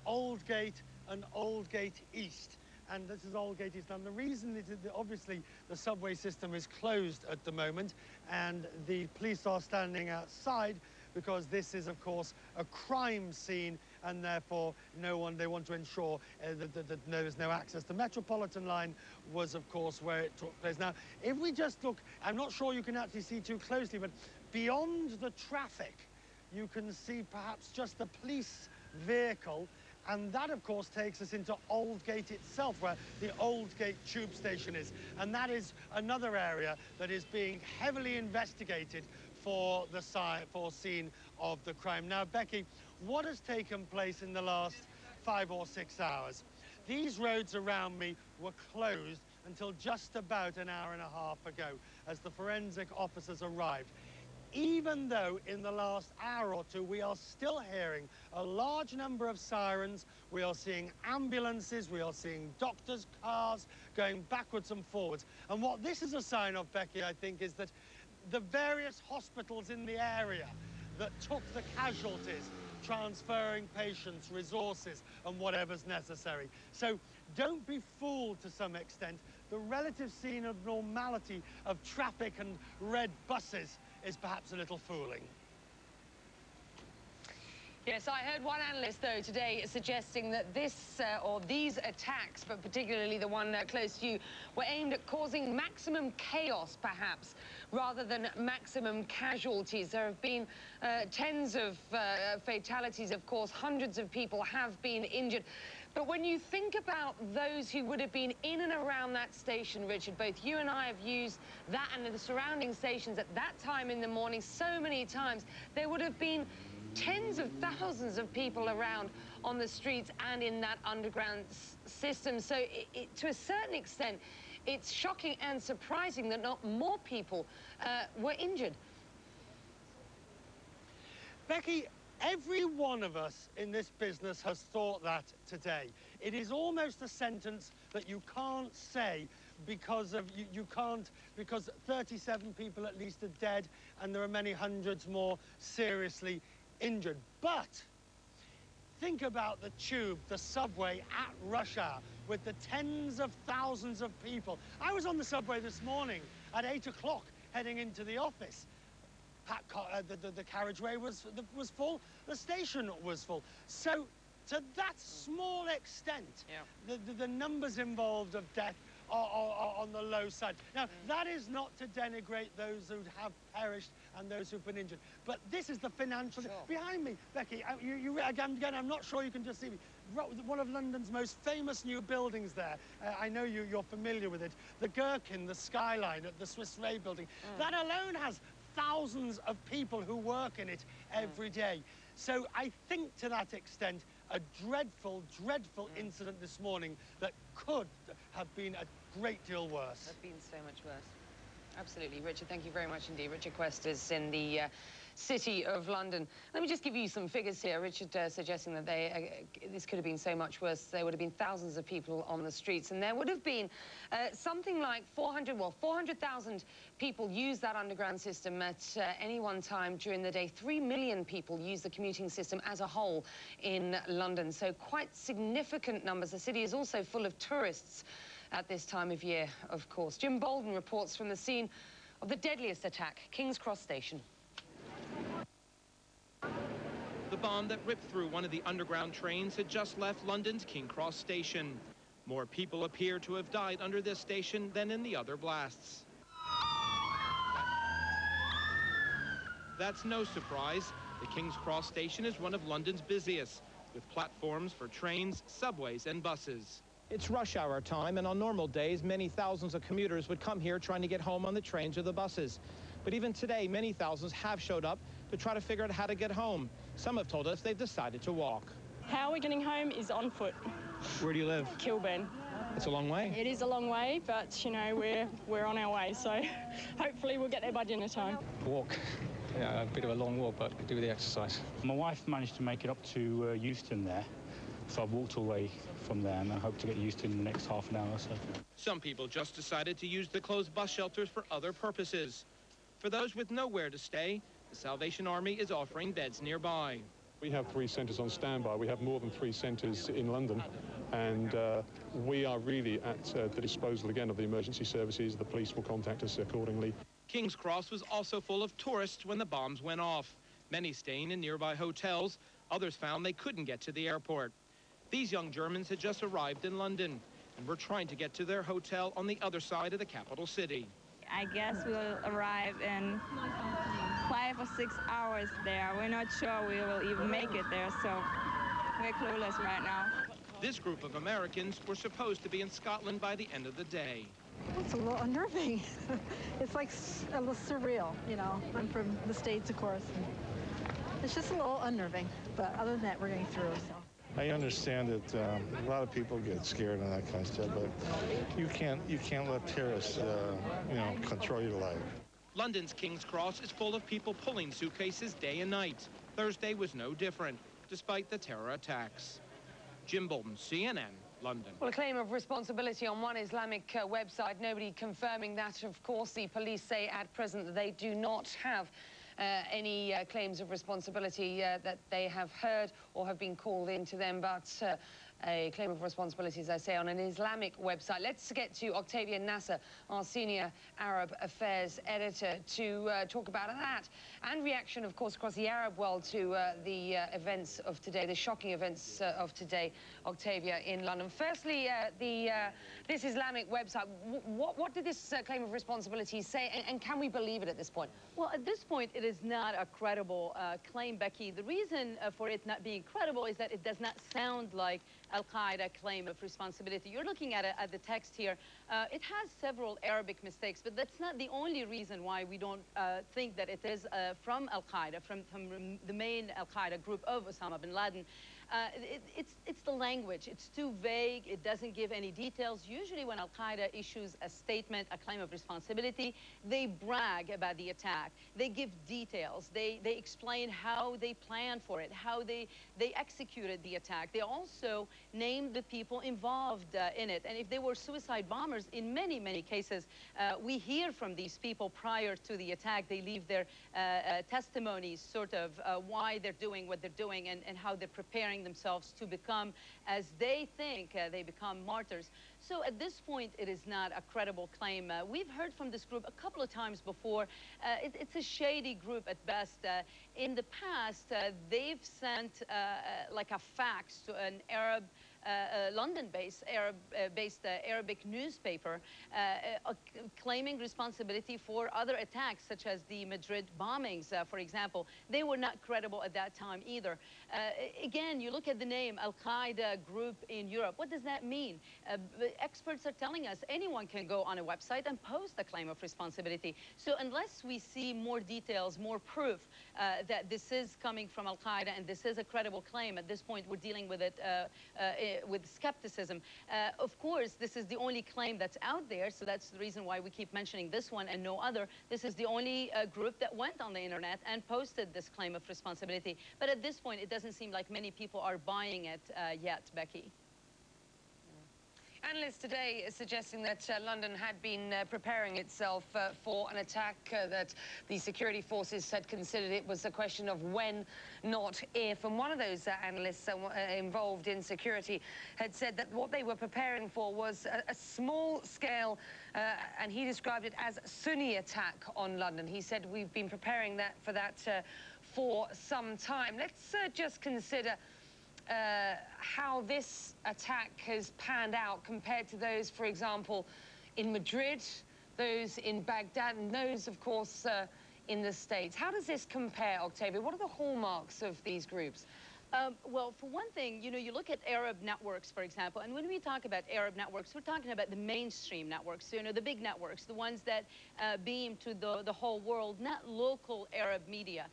Aldgate and Aldgate East. And this is Aldgate East. And the reason is that obviously the subway system is closed at the moment and the police are standing outside because this is, of course, a crime scene, and therefore they want to ensure that there is no access. The Metropolitan line was, of course, where it took place. Now, if we just look, I'm not sure you can actually see too closely, but beyond the traffic, you can see perhaps just the police vehicle, and that, of course, takes us into Aldgate itself, where the Aldgate tube station is. And that is another area that is being heavily investigated for the scene of the crime. Now, Becky, what has taken place in the last 5 or 6 hours? These roads around me were closed until just about an hour and a half ago as the forensic officers arrived. Even though in the last hour or two we are still hearing a large number of sirens, we are seeing ambulances, we are seeing doctors' cars going backwards and forwards. And what this is a sign of, Becky, I think, is that the various hospitals in the area that took the casualties, transferring patients, resources, and whatever's necessary. So don't be fooled to some extent. The relative scene of normality of traffic and red buses is perhaps a little fooling. Yes, I heard one analyst, though, today suggesting that this, or these attacks, but particularly the one close to you, were aimed at causing maximum chaos, perhaps, rather than maximum casualties. There have been tens of fatalities, of course. Hundreds of people have been injured. But when you think about those who would have been in and around that station, Richard, both you and I have used that and the surrounding stations at that time in the morning so many times, there would have been tens of thousands of people around on the streets and in that underground system. So to a certain extent, it's shocking and surprising that not more people were injured. Becky, every one of us in this business has thought that today. It is almost a sentence that you can't say because of because 37 people at least are dead and there are many hundreds more seriously injured. But think about the tube, the subway at rush hour with the tens of thousands of people. I was on the subway this morning at 8 o'clock heading into the office. The carriageway was full, the station was full. So to that small extent, the numbers involved of death are on the low side. Now, that is not to denigrate those who have perished and those who've been injured, but this is the financial... Behind me, Becky, again, I'm not sure you can just see me. One of London's most famous new buildings there. I know you're familiar with it. The Gherkin, the skyline at the Swiss Re building. That alone has thousands of people who work in it every day. So I think to that extent, a dreadful, dreadful incident this morning that could have been a great deal worse. Have been so much worse. Absolutely. Richard, thank you very much indeed. Richard Quest is in the City of London. Let me just give you some figures here. Richard suggesting that this could have been so much worse. There would have been thousands of people on the streets, and there would have been something like 400,000 people use that underground system at any one time during the day. 3 million people use the commuting system as a whole in London, so quite significant numbers. The city is also full of tourists at this time of year, of course. Jim Bolden reports from the scene of the deadliest attack, King's Cross Station. The bomb that ripped through one of the underground trains had just left London's King Cross Station. More people appear to have died under this station than in the other blasts. That's no surprise. The King's Cross Station is one of London's busiest, with platforms for trains, subways, and buses. It's rush hour time, and on normal days, many thousands of commuters would come here trying to get home on the trains or the buses. But even today, many thousands have showed up to try to figure out how to get home. Some have told us they've decided to walk. How we're getting home is on foot. Where do you live? Kilburn. It's a long way. It is a long way, but, you know, we're on our way, so hopefully we'll get there by dinner time. Walk. Yeah, a bit of a long walk, but do the exercise. My wife managed to make it up to Euston there, so I've walked all the way from there, and I hope to get Euston in the next half an hour or so. Some people just decided to use the closed bus shelters for other purposes. For those with nowhere to stay, the Salvation Army is offering beds nearby. We have 3 centres on standby. We have more than 3 centres in London, and we are really at the disposal again of the emergency services. The police will contact us accordingly. King's Cross was also full of tourists when the bombs went off, many staying in nearby hotels. Others found they couldn't get to the airport. These young Germans had just arrived in London and were trying to get to their hotel on the other side of the capital city. I guess we'll arrive in 5 or 6 hours there. We're not sure we will even make it there, so we're clueless right now. This group of Americans were supposed to be in Scotland by the end of the day. It's a little unnerving. It's like a little surreal, you know. I'm from the States, of course. It's just a little unnerving, but other than that, we're getting through. So. I understand that a lot of people get scared and that kind of stuff, but you can't let terrorists, control your life. London's King's Cross is full of people pulling suitcases day and night. Thursday was no different, despite the terror attacks. Jim Bolton, CNN, London. Well, a claim of responsibility on one Islamic website. Nobody confirming that, of course. The police say at present that they do not have any claims of responsibility that they have heard or have been called into them, but a claim of responsibility, as I say, on an Islamic website. Let's get to Octavia Nasser, our senior Arab affairs editor, to talk about that and reaction, of course, across the Arab world to the events of today, the shocking events of today, Octavia, in London. Firstly, this Islamic website, what did this claim of responsibility say, and can we believe it at this point? Well, at this point, it is not a credible claim, Becky. The reason for it not being credible is that it does not sound like Al-Qaeda claim of responsibility. You're looking at the text here. It has several Arabic mistakes, but that's not the only reason why we don't think that it is from Al-Qaeda, from the main Al-Qaeda group of Osama bin Laden. It's the language. It's too vague. It doesn't give any details. Usually when Al-Qaeda issues a statement, a claim of responsibility, they brag about the attack. They give details. They explain how they planned for it, how they executed the attack. They also named the people involved in it. And if they were suicide bombers, in many, many cases, we hear from these people prior to the attack. They leave their testimonies, sort of why they're doing what they're doing and how they're preparing themselves to become, as they think, they become martyrs. So at this point, it is not a credible claim. We've heard from this group a couple of times before. It's a shady group at best. In the past, they've sent like a fax to an Arab London-based Arabic newspaper claiming responsibility for other attacks, such as the Madrid bombings, for example. They were not credible at that time either. Again, you look at the name Al-Qaeda group in Europe. What does that mean? Experts are telling us anyone can go on a website and post a claim of responsibility. So unless we see more details, more proof that this is coming from Al-Qaeda and this is a credible claim, at this point we're dealing with it with skepticism. Of course, this is the only claim that's out there, so that's the reason why we keep mentioning this one and no other. This is the only group that went on the internet and posted this claim of responsibility. But at this point, it doesn't seem like many people are buying it yet, Becky. Analysts today are suggesting that London had been preparing itself for an attack, that the security forces had considered it was a question of when, not if. And one of those analysts involved in security had said that what they were preparing for was a small-scale, and he described it as Sunni attack on London. He said, we've been preparing for that for some time. Let's just consider how this attack has panned out compared to those, for example, in Madrid, those in Baghdad, and those, of course, in the States. How does this compare, Octavia? What are the hallmarks of these groups? Well, for one thing, you look at Arab networks, for example, and when we talk about Arab networks, we're talking about the mainstream networks, the big networks, the ones that beam to the whole world, not local Arab media.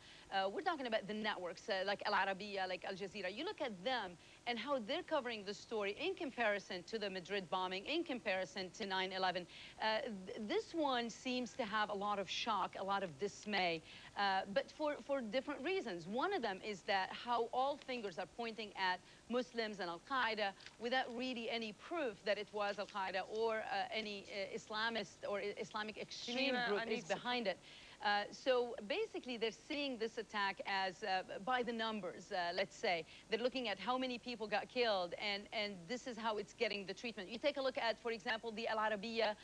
We're talking about the networks like Al Arabiya, like Al Jazeera. You look at them and how they're covering the story in comparison to the Madrid bombing, in comparison to 9/11. This one seems to have a lot of shock, a lot of dismay, but for different reasons. One of them is that how all fingers are pointing at Muslims and Al-Qaeda without really any proof that it was Al-Qaeda or any Islamist or Islamic extreme group is behind it. So basically, they're seeing this attack as by the numbers, let's say. They're looking at how many people got killed, and this is how it's getting the treatment. You take a look at, for example, the Al Arabiya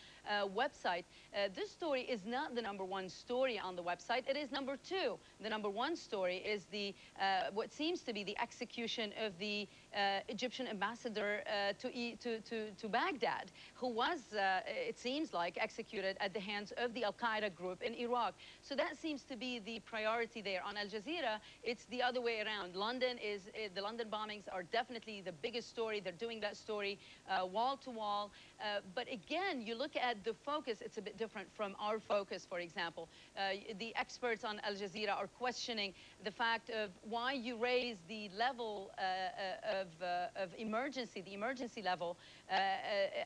website. This story is not the #1 story on the website. It is #2. The #1 story is the what seems to be the execution of the Egyptian ambassador to Baghdad, who was, it seems like, executed at the hands of the Al-Qaeda group in Iraq. So that seems to be the priority there. On Al Jazeera, it's the other way around. The London bombings are definitely the biggest story. They're doing that story wall to wall. But again, you look at the focus, it's a bit different from our focus, for example. The experts on Al Jazeera are questioning the fact of why you raise the level of emergency, the emergency level,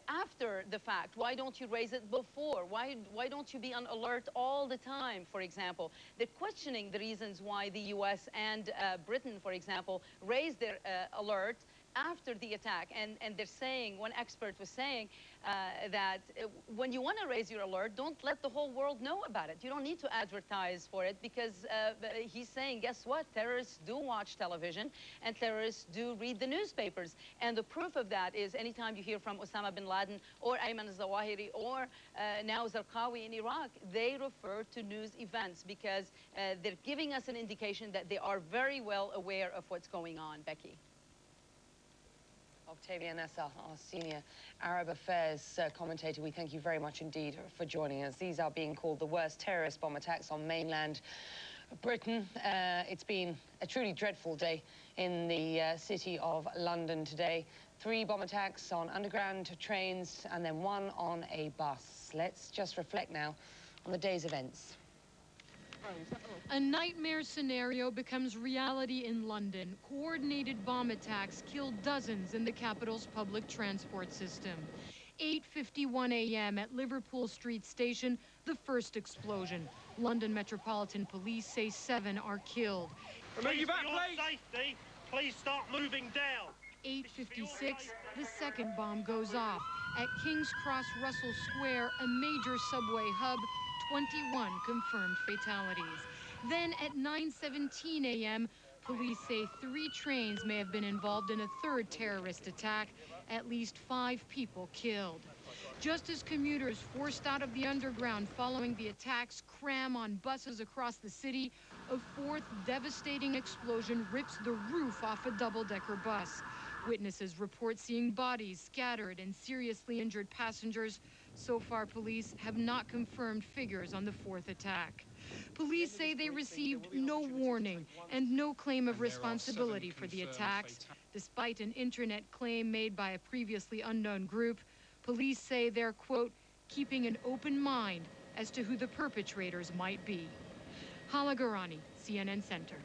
after the fact. Why don't you raise it before? Why don't you be on alert all the time, for example? They're questioning the reasons why the US and Britain, for example, raised their alert after the attack, and they're saying, one expert was saying that when you want to raise your alert, don't let the whole world know about it. You don't need to advertise for it, because he's saying, guess what? Terrorists do watch television and terrorists do read the newspapers. And the proof of that is anytime you hear from Osama bin Laden or Ayman al-Zawahiri or now Zarqawi in Iraq, they refer to news events because they're giving us an indication that they are very well aware of what's going on, Becky. Octavia Nasser, our senior Arab affairs commentator, we thank you very much indeed for joining us. These are being called the worst terrorist bomb attacks on mainland Britain. It's been a truly dreadful day in the city of London today. 3 bomb attacks on underground trains and then 1 on a bus. Let's just reflect now on the day's events. A nightmare scenario becomes reality in London. Coordinated bomb attacks killed dozens in the capital's public transport system. 8:51 a.m. at Liverpool Street Station, the first explosion. London Metropolitan Police say 7 are killed. Please, for your safety, please start moving down. 8:56, the second bomb goes off. At King's Cross Russell Square, a major subway hub, 21 confirmed fatalities. Then at 9:17 a.m., police say 3 trains may have been involved in a third terrorist attack, at least 5 people killed. Just as commuters forced out of the underground following the attacks cram on buses across the city, a 4th devastating explosion rips the roof off a double-decker bus. Witnesses report seeing bodies scattered and seriously injured passengers. So far, police have not confirmed figures on the 4th attack. Police say they received no warning and no claim of responsibility for the attacks. Despite an internet claim made by a previously unknown group, police say they're, quote, keeping an open mind as to who the perpetrators might be. Hala Garani, CNN Center.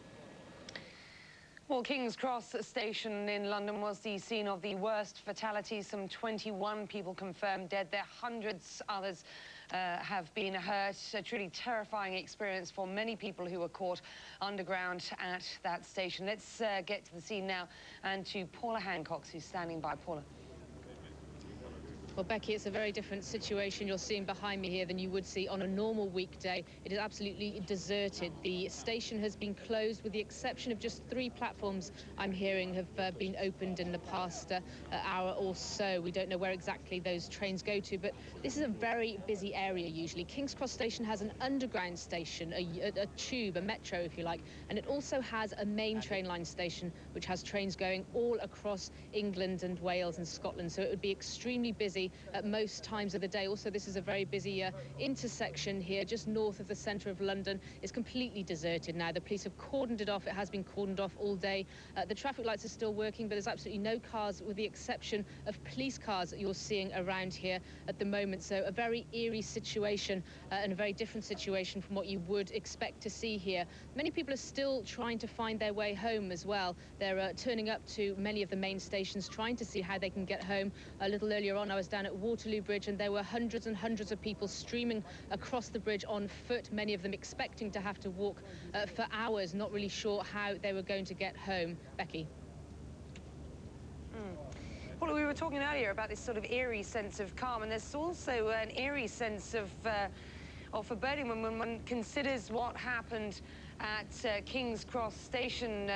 Well, King's Cross Station in London was the scene of the worst fatalities. Some 21 people confirmed dead. There hundreds others have been hurt. A truly terrifying experience for many people who were caught underground at that station. Let's get to the scene now and to Paula Hancock, who's standing by. Paula. Well, Becky, it's a very different situation you're seeing behind me here than you would see on a normal weekday. It is absolutely deserted. The station has been closed with the exception of just 3 platforms I'm hearing have been opened in the past hour or so. We don't know where exactly those trains go to, but this is a very busy area usually. King's Cross Station has an underground station, a tube, a metro if you like, and it also has a main train line station which has trains going all across England and Wales and Scotland, so it would be extremely busy at most times of the day. Also, this is a very busy intersection here just north of the centre of London. It's completely deserted now. The police have cordoned it off. It has been cordoned off all day. The traffic lights are still working, but there's absolutely no cars with the exception of police cars that you're seeing around here at the moment. So a very eerie situation and a very different situation from what you would expect to see here. Many people are still trying to find their way home as well. They're turning up to many of the main stations trying to see how they can get home. A little earlier on, I was down at Waterloo Bridge and there were hundreds and hundreds of people streaming across the bridge on foot, many of them expecting to have to walk for hours, not really sure how they were going to get home. Becky. Paula, we were talking earlier about this sort of eerie sense of calm, and there's also an eerie sense of foreboding when one considers what happened at King's Cross Station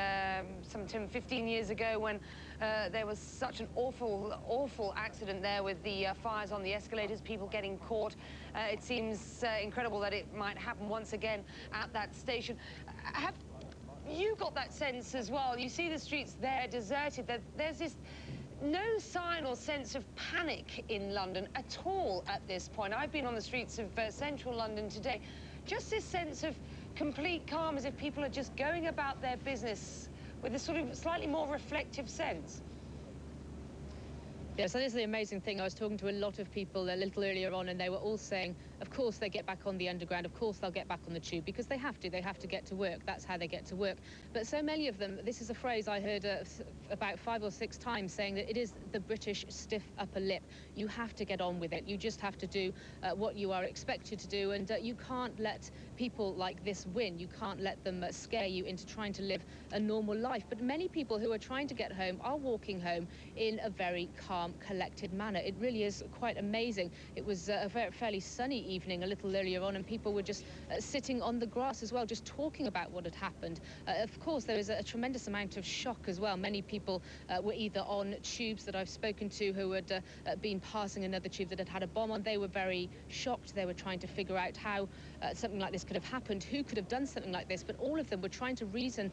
some 10-15 years ago when there was such an awful accident there with the fires on the escalators, people getting caught. It seems incredible that it might happen once again at that station. Have you got that sense as well? You see the streets there deserted. There's this no sign or sense of panic in London at all at this point. I've been on the streets of central London today. Just this sense of complete calm, as if people are just going about their business with a sort of slightly more reflective sense. Yeah, so this is the amazing thing. I was talking to a lot of people a little earlier on, and they were all saying, of course they get back on the underground, of course they'll get back on the tube, because they have to get to work. That's how they get to work. But so many of them, this is a phrase I heard about 5 or 6 times, saying that it is the British stiff upper lip. You have to get on with it. You just have to do what you are expected to do, and you can't let people like this win. You can't let them scare you into trying to live a normal life. But many people who are trying to get home are walking home in a very calm, collected manner. It really is quite amazing. It was a fairly sunny evening a little earlier on, and people were just sitting on the grass as well, just talking about what had happened. Of course, there was a tremendous amount of shock as well. Many people were either on tubes that I've spoken to who had been passing another tube that had had a bomb on. They were very shocked. They were trying to figure out how something like this could have happened, who could have done something like this, but all of them were trying to reason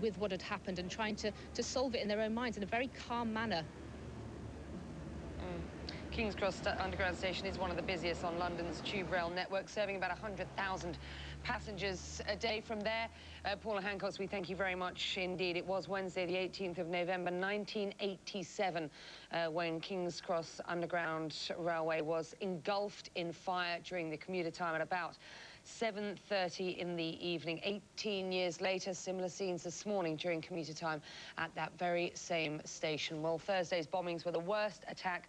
with what had happened and trying to solve it in their own minds in a very calm manner. King's Cross Underground Station is one of the busiest on London's tube rail network, serving about 100,000 passengers a day from there. Paula Hancock, we thank you very much indeed. It was Wednesday, the 18th of November, 1987, when King's Cross Underground Railway was engulfed in fire during the commuter time at about 7:30 in the evening. 18 years later, similar scenes this morning during commuter time at that very same station. Well, Thursday's bombings were the worst attack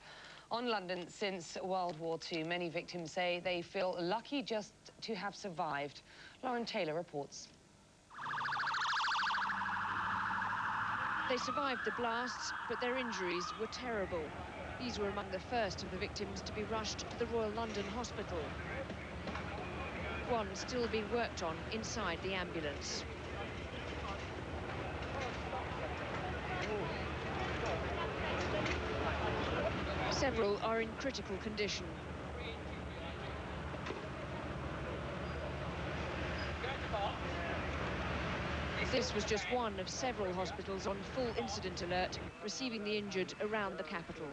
on London since World War II. Many victims say they feel lucky just to have survived. Lauren Taylor reports. They survived the blasts, but their injuries were terrible. These were among the first of the victims to be rushed to the Royal London Hospital. One still being worked on inside the ambulance. Several are in critical condition. This was just one of several hospitals on full incident alert, receiving the injured around the capital.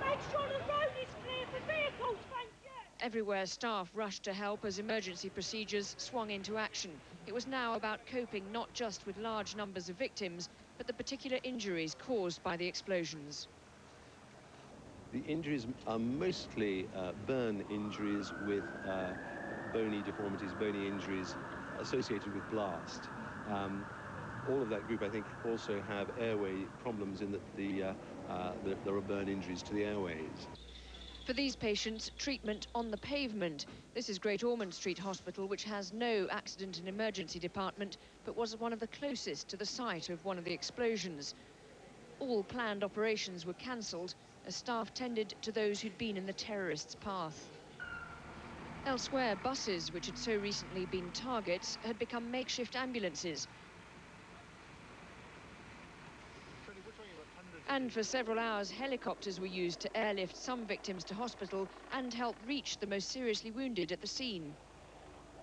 Make sure the road is clear for vehicles, thank you. Everywhere, staff rushed to help as emergency procedures swung into action. It was now about coping not just with large numbers of victims, but the particular injuries caused by the explosions. The injuries are mostly burn injuries with bony deformities, bony injuries associated with blast. All of that group, I think, also have airway problems in that there are burn injuries to the airways. For these patients, treatment on the pavement. This is Great Ormond Street Hospital, which has no accident and emergency department, but was one of the closest to the site of one of the explosions. All planned operations were cancelled as staff tended to those who'd been in the terrorists' path. Elsewhere, buses, which had so recently been targets, had become makeshift ambulances. And for several hours, helicopters were used to airlift some victims to hospital and help reach the most seriously wounded at the scene.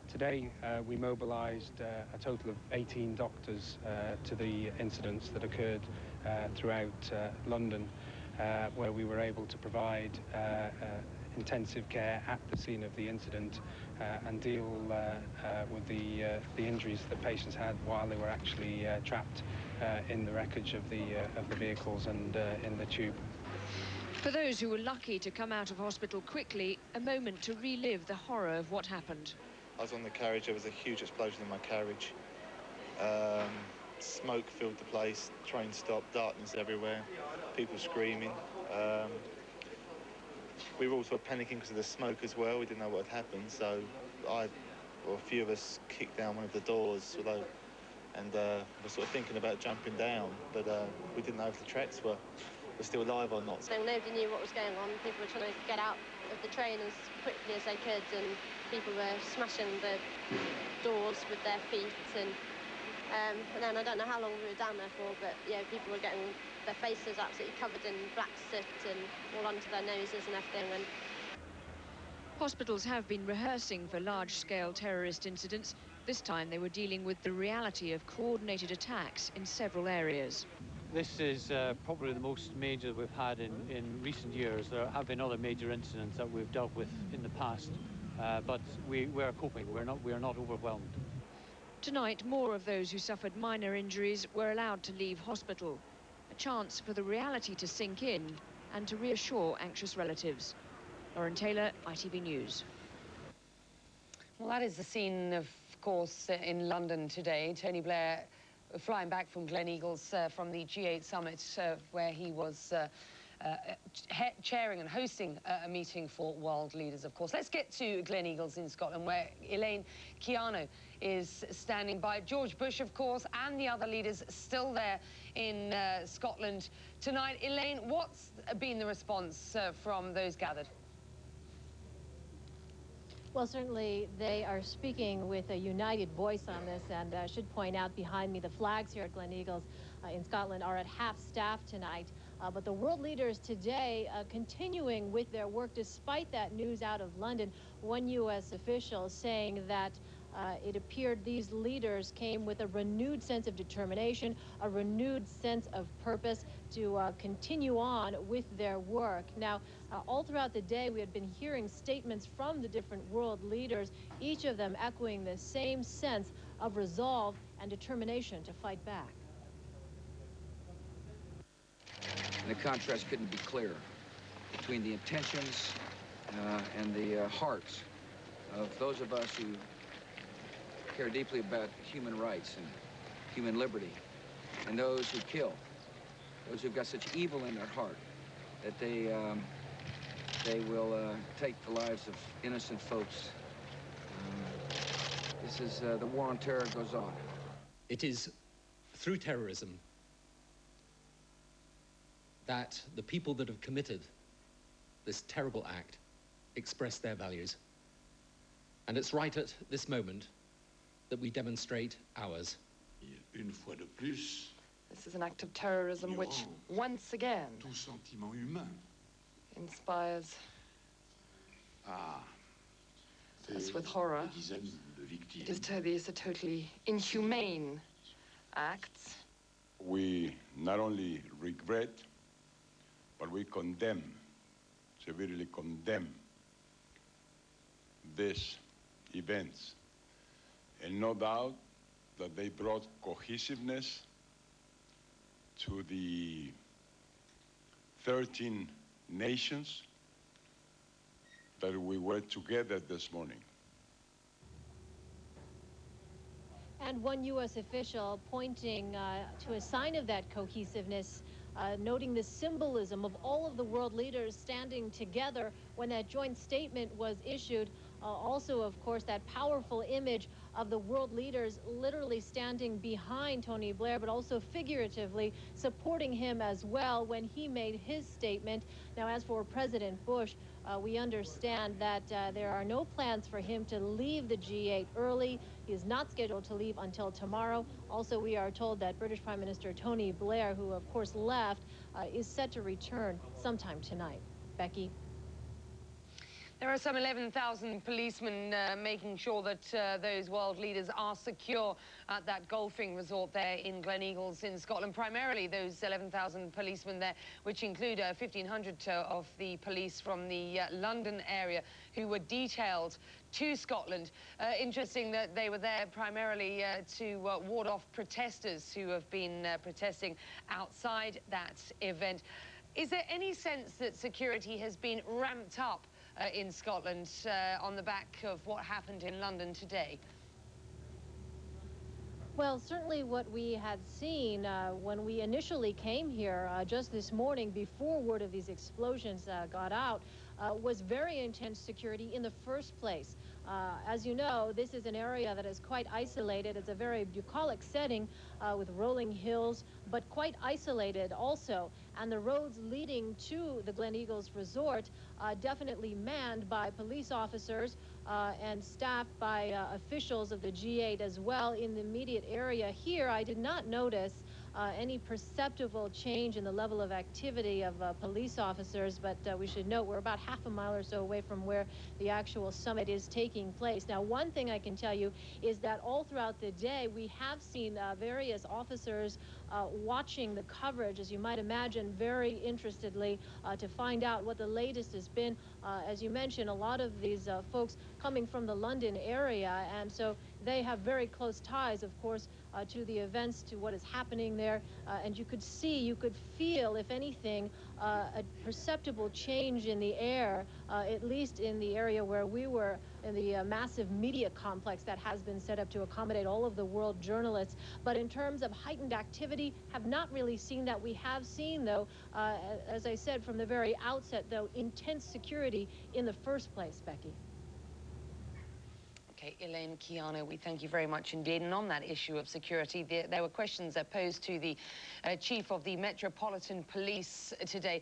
Today, we mobilised a total of 18 doctors to the incidents that occurred throughout London, where we were able to provide intensive care at the scene of the incident and deal with the injuries that patients had while they were actually trapped in the wreckage of the vehicles and in the tube. For those who were lucky to come out of hospital quickly, a moment to relive the horror of what happened. I was on the carriage, there was a huge explosion in my carriage. Smoke filled the place, train stopped, darkness everywhere, people screaming. We were all sort of panicking because of the smoke as well. We didn't know what had happened, so a few of us kicked down one of the doors, and were sort of thinking about jumping down, but we didn't know if the tracks were still alive or not. So nobody knew what was going on. People were trying to get out of the train as quickly as they could, and people were smashing the doors with their feet, and then I don't know how long we were down there for, but yeah, people were getting their faces absolutely covered in black soot and all onto their noses and everything. And hospitals have been rehearsing for large-scale terrorist incidents. This time they were dealing with the reality of coordinated attacks in several areas. This is probably the most major we've had in recent years. There have been other major incidents that we've dealt with in the past, but we are coping. We are not overwhelmed. Tonight, more of those who suffered minor injuries were allowed to leave hospital. A chance for the reality to sink in and to reassure anxious relatives. Lauren Taylor, ITV News. Well, that is the scene, of course, in London today. Tony Blair flying back from Gleneagles from the G8 summit, where he was chairing and hosting a meeting for world leaders, of course. Let's get to Gleneagles in Scotland, where Elaine Keano is standing by. George Bush, of course, and the other leaders still there in Scotland tonight. Elaine, what's been the response from those gathered? Well, certainly they are speaking with a united voice on this, and I should point out behind me the flags here at Gleneagles in Scotland are at half staff tonight. But the world leaders today continuing with their work despite that news out of London. One U.S. official saying that it appeared these leaders came with a renewed sense of determination, a renewed sense of purpose to continue on with their work. Now, all throughout the day, we had been hearing statements from the different world leaders, each of them echoing the same sense of resolve and determination to fight back. And the contrast couldn't be clearer between the intentions and the hearts of those of us who care deeply about human rights and human liberty, and those who kill, those who've got such evil in their heart that they will take the lives of innocent folks. This is the war on terror goes on. It is through terrorism that the people that have committed this terrible act express their values. And it's right at this moment that we demonstrate ours. Une fois de plus, this is an act of terrorism which, once again, tout sentiment humain. Inspires us with horror. It is a totally inhumane act. We not only regret, but we condemn, severely condemn these events. And no doubt that they brought cohesiveness to the 13 nations that we were together this morning. And one U.S. official pointing to a sign of that cohesiveness, noting the symbolism of all of the world leaders standing together when that joint statement was issued. Also, of course, that powerful image of the world leaders literally standing behind Tony Blair, but also figuratively supporting him as well when he made his statement. Now, as for President Bush, we understand that there are no plans for him to leave the G8 early. He is not scheduled to leave until tomorrow. Also, we are told that British Prime Minister Tony Blair, who of course left, is set to return sometime tonight. Becky? There are some 11,000 policemen making sure that those world leaders are secure at that golfing resort there in Gleneagles in Scotland. Primarily those 11,000 policemen there, which include 1,500 of the police from the London area who were detailed to Scotland. Interesting that they were there primarily to ward off protesters who have been protesting outside that event. Is there any sense that security has been ramped up in Scotland on the back of what happened in London today? Well, certainly what we had seen when we initially came here just this morning before word of these explosions got out was very intense security in the first place. As you know, this is an area that is quite isolated. It's a very bucolic setting with rolling hills, but quite isolated also. And the roads leading to the Gleneagles Resort definitely manned by police officers and staffed by officials of the G8 as well in the immediate area here. I did not notice any perceptible change in the level of activity of police officers, but we should note we're about half a mile or so away from where the actual summit is taking place. Now, one thing I can tell you is that all throughout the day we have seen various officers watching the coverage, as you might imagine, very interestedly to find out what the latest has been. As you mentioned, a lot of these folks coming from the London area, and so they have very close ties, of course, to the events, to what is happening there. And you could see, you could feel, if anything, a perceptible change in the air, at least in the area where we were, in the massive media complex that has been set up to accommodate all of the world journalists. But in terms of heightened activity, have not really seen that. We have seen, though, as I said from the very outset, though, intense security in the first place, Becky. Okay, Elaine Quijano, we thank you very much indeed. And on that issue of security, there were questions posed to the chief of the Metropolitan Police today.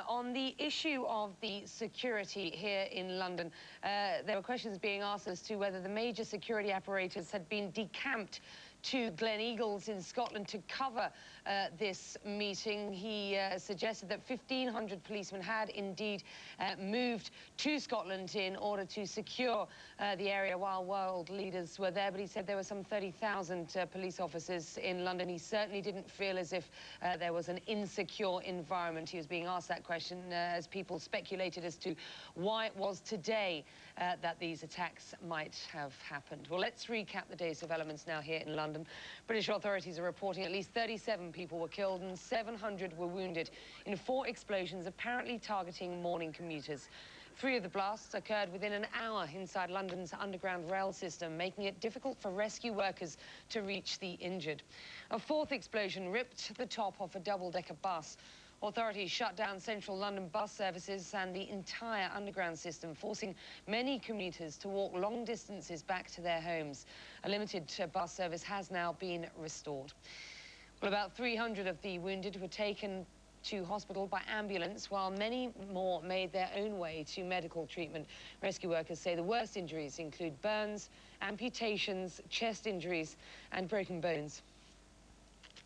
On the issue of the security here in London, there were questions being asked as to whether the major security apparatus had been decamped to Gleneagles in Scotland to cover this meeting. He suggested that 1,500 policemen had indeed moved to Scotland in order to secure the area while world leaders were there, but he said there were some 30,000 police officers in London. He certainly didn't feel as if there was an insecure environment. He was being asked that question as people speculated as to why it was today that these attacks might have happened. Well, let's recap the day's developments now here in London. British authorities are reporting at least 37 people were killed and 700 were wounded in 4 explosions apparently targeting morning commuters. 3 of the blasts occurred within an hour inside London's underground rail system, making it difficult for rescue workers to reach the injured. A 4th explosion ripped the top off a double-decker bus. Authorities shut down central London bus services and the entire underground system, forcing many commuters to walk long distances back to their homes. A limited bus service has now been restored. Well, about 300 of the wounded were taken to hospital by ambulance, while many more made their own way to medical treatment. Rescue workers say the worst injuries include burns, amputations, chest injuries, and broken bones.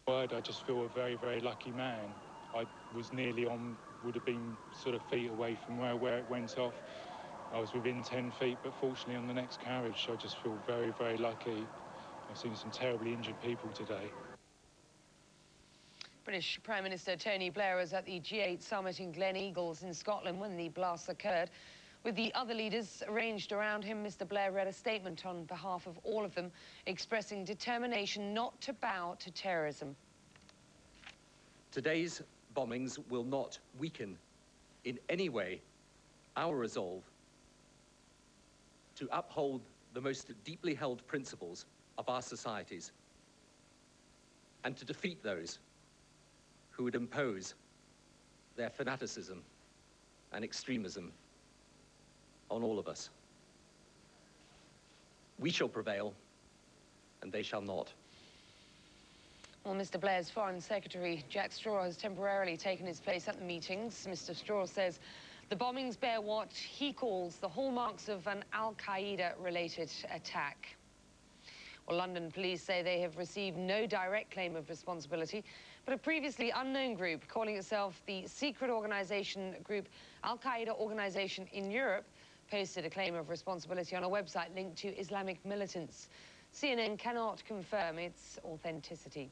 I just feel a very, very lucky man. I was nearly on, would have been sort of feet away from where it went off. I was within 10 feet, but fortunately on the next carriage, I just feel very, very lucky. I've seen some terribly injured people today. British Prime Minister Tony Blair was at the G8 summit in Gleneagles in Scotland when the blasts occurred. With the other leaders arranged around him, Mr. Blair read a statement on behalf of all of them, expressing determination not to bow to terrorism. Today's bombings will not weaken in any way our resolve to uphold the most deeply held principles of our societies and to defeat those who would impose their fanaticism and extremism on all of us. We shall prevail, and they shall not. Well, Mr. Blair's Foreign Secretary, Jack Straw, has temporarily taken his place at the meetings. Mr. Straw says the bombings bear what he calls the hallmarks of an al-Qaeda-related attack. Well, London police say they have received no direct claim of responsibility, but a previously unknown group calling itself the secret organization group Al-Qaeda Organization in Europe posted a claim of responsibility on a website linked to Islamic militants. CNN cannot confirm its authenticity.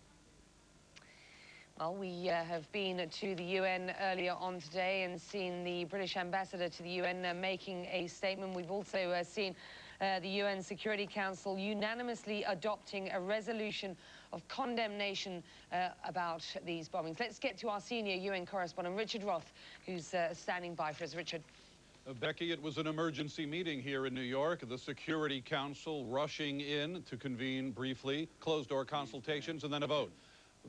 Well, we have been to the UN earlier on today and seen the British ambassador to the UN making a statement. We've also seen the UN Security Council unanimously adopting a resolution of condemnation about these bombings. Let's get to our senior UN correspondent, Richard Roth, who's standing by for us. Richard. Becky, it was an emergency meeting here in New York. The Security Council rushing in to convene briefly, closed-door consultations, and then a vote.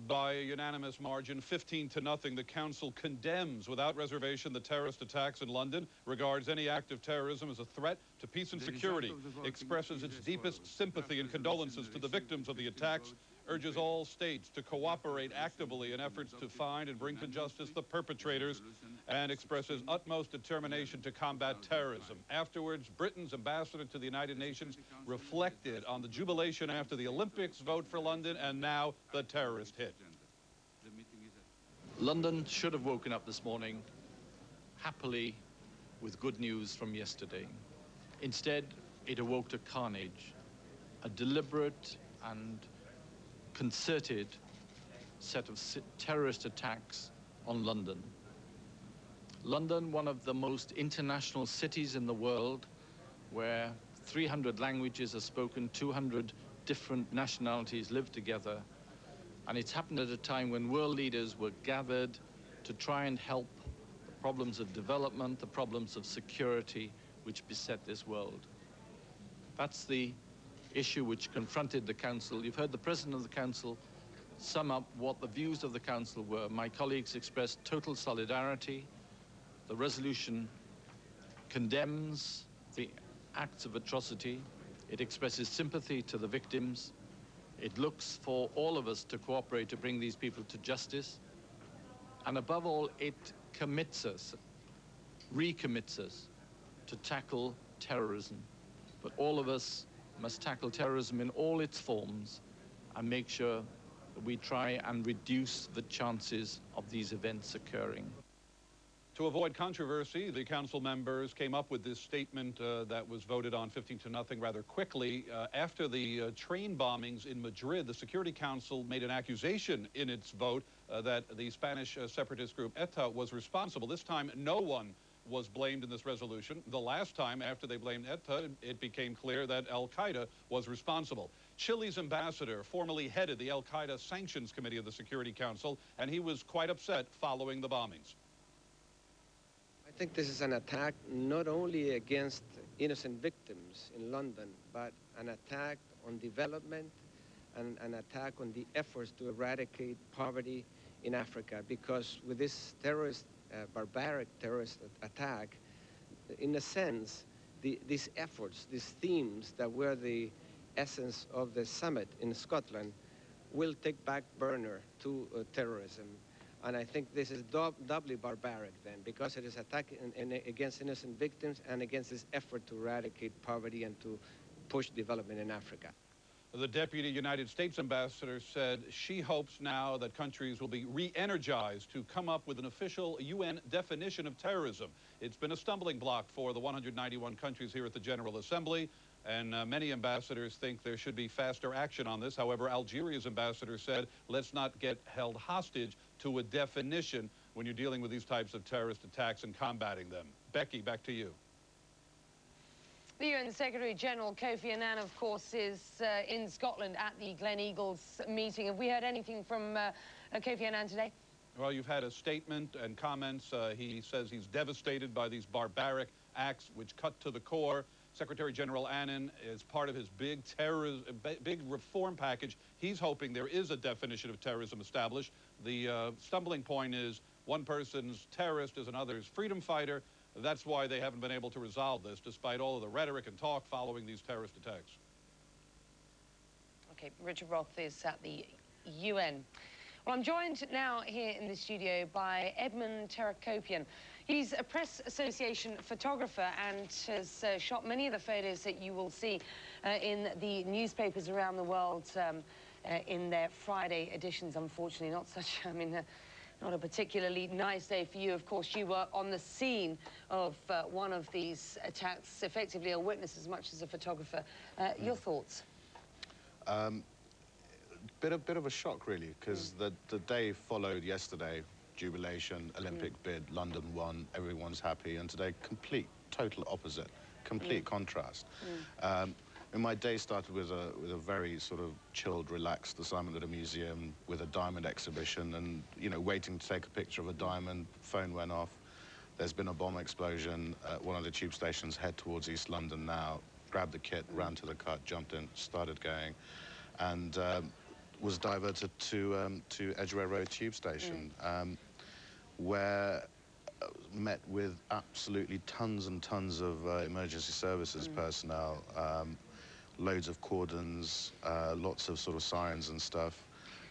By a unanimous margin, 15-0, the Council condemns without reservation the terrorist attacks in London, regards any act of terrorism as a threat to peace and security, expresses its deepest sympathy and condolences to the victims of the attacks, urges all states to cooperate actively in efforts to find and bring to justice the perpetrators, and expresses utmost determination to combat terrorism. Afterwards, Britain's ambassador to the United Nations reflected on the jubilation after the Olympics vote for London and now the terrorist hit. London should have woken up this morning happily with good news from yesterday. Instead, it awoke to carnage, a deliberate and concerted set of terrorist attacks on London. London, one of the most international cities in the world, where 300 languages are spoken, 200 different nationalities live together, and it's happened at a time when world leaders were gathered to try and help the problems of development, the problems of security which beset this world. That's the issue which confronted the Council. You've heard the President of the Council sum up what the views of the Council were. My colleagues expressed total solidarity. The resolution condemns the acts of atrocity. It expresses sympathy to the victims. It looks for all of us to cooperate to bring these people to justice. And above all, it commits us, recommits us to tackle terrorism. But all of us must tackle terrorism in all its forms and make sure that we try and reduce the chances of these events occurring. To avoid controversy, the council members came up with this statement that was voted on 15-0 rather quickly. After the train bombings in Madrid, the Security Council made an accusation in its vote that the Spanish separatist group ETA was responsible. This time, no one was blamed in this resolution. The last time, after they blamed ETA, it became clear that Al-Qaeda was responsible. Chile's ambassador formerly headed the Al-Qaeda Sanctions Committee of the Security Council, and he was quite upset following the bombings. I think this is an attack not only against innocent victims in London, but an attack on development and an attack on the efforts to eradicate poverty in Africa. Because with this terrorist, barbaric terrorist attack, in a sense, these efforts, these themes that were the essence of the summit in Scotland will take back burner to terrorism. And I think this is doubly barbaric then, because it is attacking against innocent victims and against this effort to eradicate poverty and to push development in Africa. The Deputy United States Ambassador said she hopes now that countries will be re-energized to come up with an official UN definition of terrorism. It's been a stumbling block for the 191 countries here at the General Assembly, and many ambassadors think there should be faster action on this. However, Algeria's ambassador said, let's not get held hostage to a definition when you're dealing with these types of terrorist attacks and combating them. Becky, back to you. The UN Secretary General Kofi Annan, of course, is in Scotland at the Gleneagles meeting. Have we heard anything from Kofi Annan today? Well, you've had a statement and comments. He says he's devastated by these barbaric acts which cut to the core. Secretary General Annan, is part of his big reform package, he's hoping there is a definition of terrorism established. The stumbling point is one person's terrorist is another's freedom fighter. That's why they haven't been able to resolve this, despite all of the rhetoric and talk following these terrorist attacks. Okay, Richard Roth is at the UN. Well, I'm joined now here in the studio by Edmund Terakopian. He's a Press Association photographer and has shot many of the photos that you will see in the newspapers around the world in their Friday editions. Unfortunately, not such, not a particularly nice day for you. Of course, you were on the scene of one of these attacks, effectively a witness as much as a photographer. Your thoughts? Bit of a shock, really, because the day followed yesterday, jubilation, Olympic bid, London won, everyone's happy, and today, total opposite, complete contrast. And my day started with a very sort of chilled, relaxed assignment at a museum with a diamond exhibition, and, you know, waiting to take a picture of a diamond, phone went off. There's been a bomb explosion at one of the tube stations, head towards East London now, grabbed the kit, ran to the cut, jumped in, started going, and was diverted to Edgware Road tube station, where met with absolutely tons and tons of emergency services personnel, loads of cordons, lots of sort of sirens and stuff,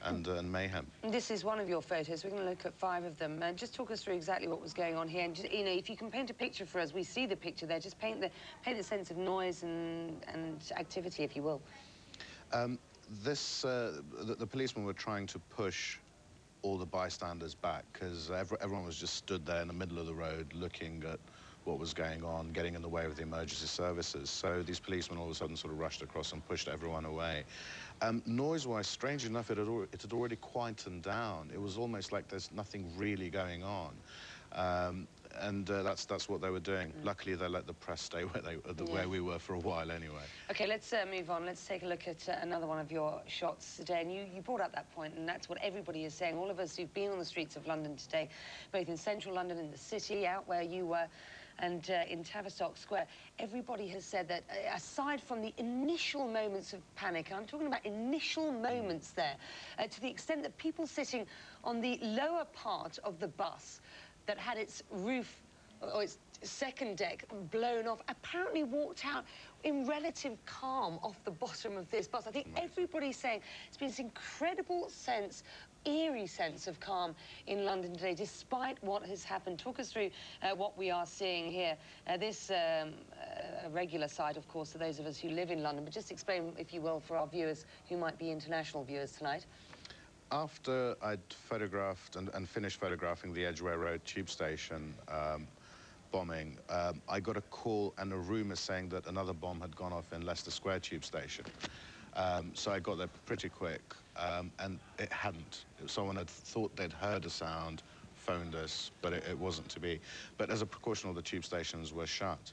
and mayhem. This is one of your photos. We're going to look at 5 of them. Just talk us through exactly what was going on here. And just, you know, if you can paint a picture for us, we see the picture there. Just paint the sense of noise and activity, if you will. The policemen were trying to push all the bystanders back because everyone was just stood there in the middle of the road looking at what was going on, getting in the way of the emergency services. So these policemen all of a sudden sort of rushed across and pushed everyone away. Noise-wise, strangely enough, it had already quietened down. It was almost like there's nothing really going on. And that's what they were doing. Luckily, they let the press stay where we were for a while anyway. Okay, let's move on. Let's take a look at another one of your shots today. And you brought up that point, and that's what everybody is saying. All of us who've been on the streets of London today, both in central London, in the city, out where you were, and in Tavistock Square, everybody has said that aside from the initial moments of panic, and I'm talking about initial moments there, to the extent that people sitting on the lower part of the bus that had its roof or its second deck blown off, apparently walked out in relative calm off the bottom of this bus. I think everybody's saying it's been this incredible sense, eerie sense of calm in London today, despite what has happened. Talk us through what we are seeing here. This a regular sight, of course, to those of us who live in London, but just explain, if you will, for our viewers who might be international viewers tonight. After I'd photographed and finished photographing the Edgware Road tube station bombing, I got a call and a rumour saying that another bomb had gone off in Leicester Square tube station. So I got there pretty quick, and it hadn't. Someone had thought they'd heard a sound, phoned us, but it wasn't to be. But as a precaution, all the tube stations were shut.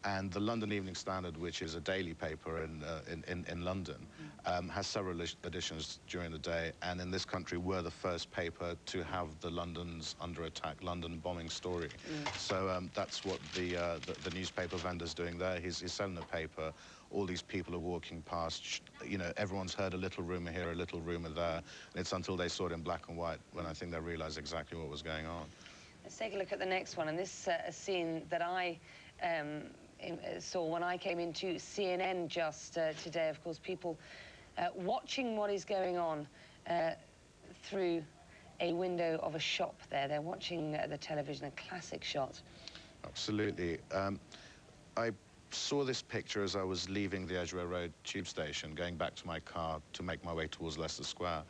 And the London Evening Standard, which is a daily paper in London, has several editions during the day, and in this country we're the first paper to have the London's under attack London bombing story. So that's what the newspaper vendor's doing there. He's selling a paper. All these people are walking past. You know, everyone's heard a little rumour here, a little rumour there. And it's until they saw it in black and white when I think they realised exactly what was going on. Let's take a look at the next one, and this a scene that I saw when I came into CNN just today. Of course, people watching what is going on through a window of a shop there. They're watching the television, a classic shot. Absolutely. I saw this picture as I was leaving the Edgware Road tube station, going back to my car to make my way towards Leicester Square.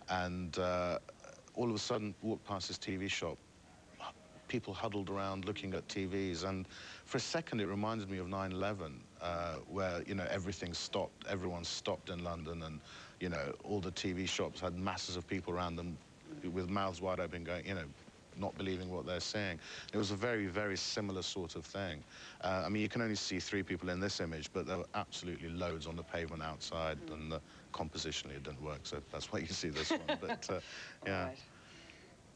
And all of a sudden, walked past this TV shop. People huddled around looking at TVs, and for a second it reminded me of 9/11, where, you know, everything stopped, everyone stopped in London, and, you know, all the TV shops had masses of people around them with mouths wide open going, you know, not believing what they're seeing. It was a very, very similar sort of thing. I mean, you can only see 3 people in this image, but there were absolutely loads on the pavement outside, and compositionally it didn't work, so that's why you see this one. But, yeah. Right.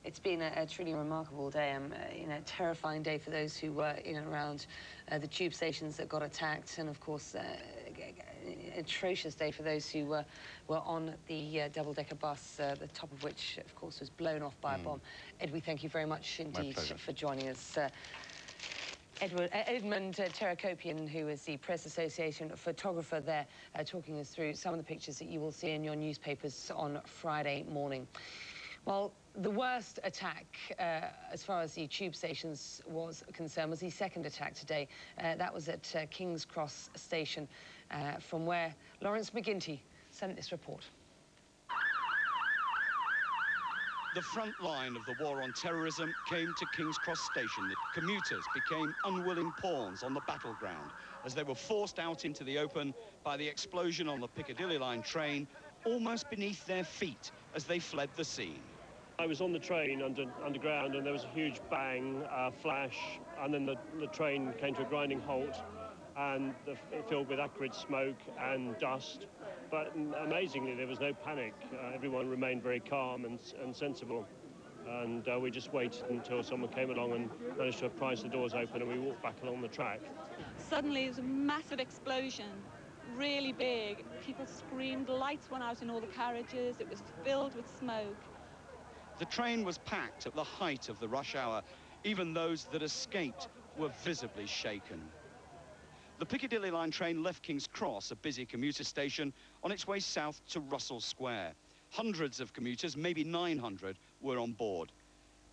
It's been a truly remarkable day, you know, a terrifying day for those who were in and around the tube stations that got attacked, and of course, atrocious day for those who were on the double-decker bus, the top of which, of course, was blown off by a bomb. Ed, we thank you very much indeed for joining us. Edmund Terakopian, who is the Press Association photographer there, talking us through some of the pictures that you will see in your newspapers on Friday morning. Well, the worst attack, as far as the tube stations was concerned, was the second attack today. That was at King's Cross Station, from where Lawrence McGinty sent this report. The front line of the war on terrorism came to King's Cross Station. The commuters became unwilling pawns on the battleground as they were forced out into the open by the explosion on the Piccadilly line train, almost beneath their feet as they fled the scene. I was on the train underground, and there was a huge bang, flash, and then the train came to a grinding halt, and filled with acrid smoke and dust. But amazingly, there was no panic. Everyone remained very calm and sensible. And we just waited until someone came along and managed to prise the doors open, and we walked back along the track. Suddenly, it was a massive explosion, really big. People screamed, lights went out in all the carriages, it was filled with smoke. The train was packed at the height of the rush hour. Even those that escaped were visibly shaken. The Piccadilly line train left King's Cross, a busy commuter station, on its way south to Russell Square. Hundreds of commuters, maybe 900, were on board.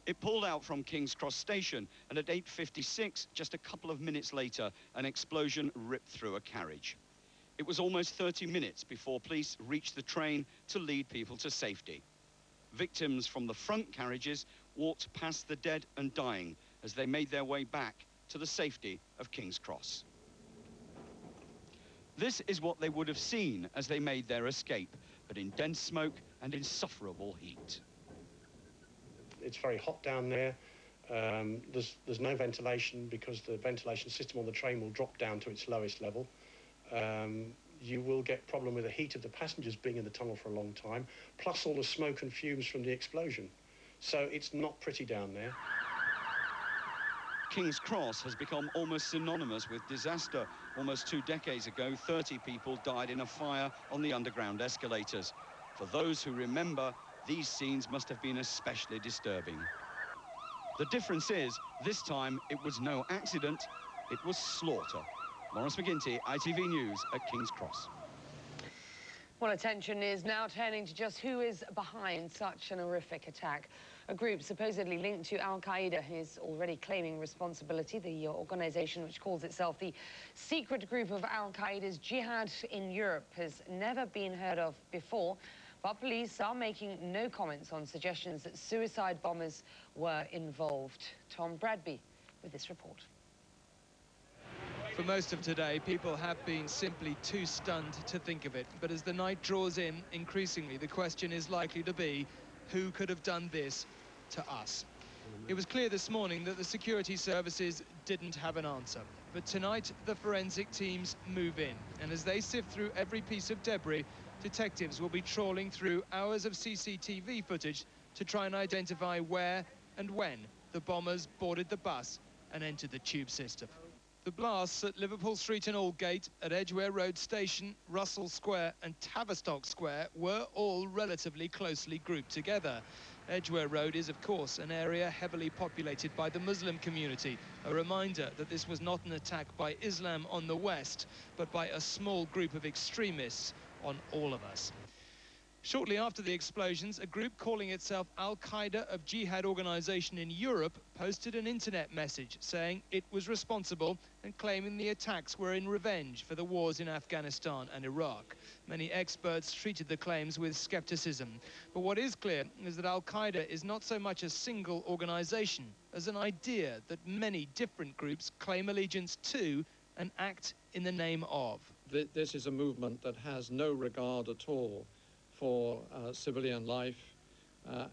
It pulled out from King's Cross Station, and at 8:56, just a couple of minutes later, an explosion ripped through a carriage. It was almost 30 minutes before police reached the train to lead people to safety. Victims from the front carriages walked past the dead and dying as they made their way back to the safety of King's Cross. This is what they would have seen as they made their escape, but in dense smoke and insufferable heat. It's very hot down there. There's no ventilation because the ventilation system on the train will drop down to its lowest level. You will get problem with the heat of the passengers being in the tunnel for a long time, plus all the smoke and fumes from the explosion. So it's not pretty down there. King's Cross has become almost synonymous with disaster. Almost 2 decades ago, 30 people died in a fire on the underground escalators. For those who remember, these scenes must have been especially disturbing. The difference is, this time it was no accident, it was slaughter. Lawrence McGinty, ITV News at King's Cross. Well, attention is now turning to just who is behind such an horrific attack. A group supposedly linked to Al-Qaeda is already claiming responsibility. The organization, which calls itself the secret group of Al-Qaeda's Jihad in Europe, has never been heard of before. But police are making no comments on suggestions that suicide bombers were involved. Tom Bradby with this report. For most of today, people have been simply too stunned to think of it. But as the night draws in, increasingly, the question is likely to be, who could have done this to us? It was clear this morning that the security services didn't have an answer. But tonight, the forensic teams move in. And as they sift through every piece of debris, detectives will be trawling through hours of CCTV footage to try and identify where and when the bombers boarded the bus and entered the tube system. The blasts at Liverpool Street and Aldgate, at Edgware Road Station, Russell Square and Tavistock Square were all relatively closely grouped together. Edgware Road is, of course, an area heavily populated by the Muslim community. A reminder that this was not an attack by Islam on the West, but by a small group of extremists on all of us. Shortly after the explosions, a group calling itself Al-Qaeda of Jihad Organization in Europe posted an internet message saying it was responsible and claiming the attacks were in revenge for the wars in Afghanistan and Iraq. Many experts treated the claims with skepticism. But what is clear is that Al-Qaeda is not so much a single organization as an idea that many different groups claim allegiance to and act in the name of. This is a movement that has no regard at all for civilian life,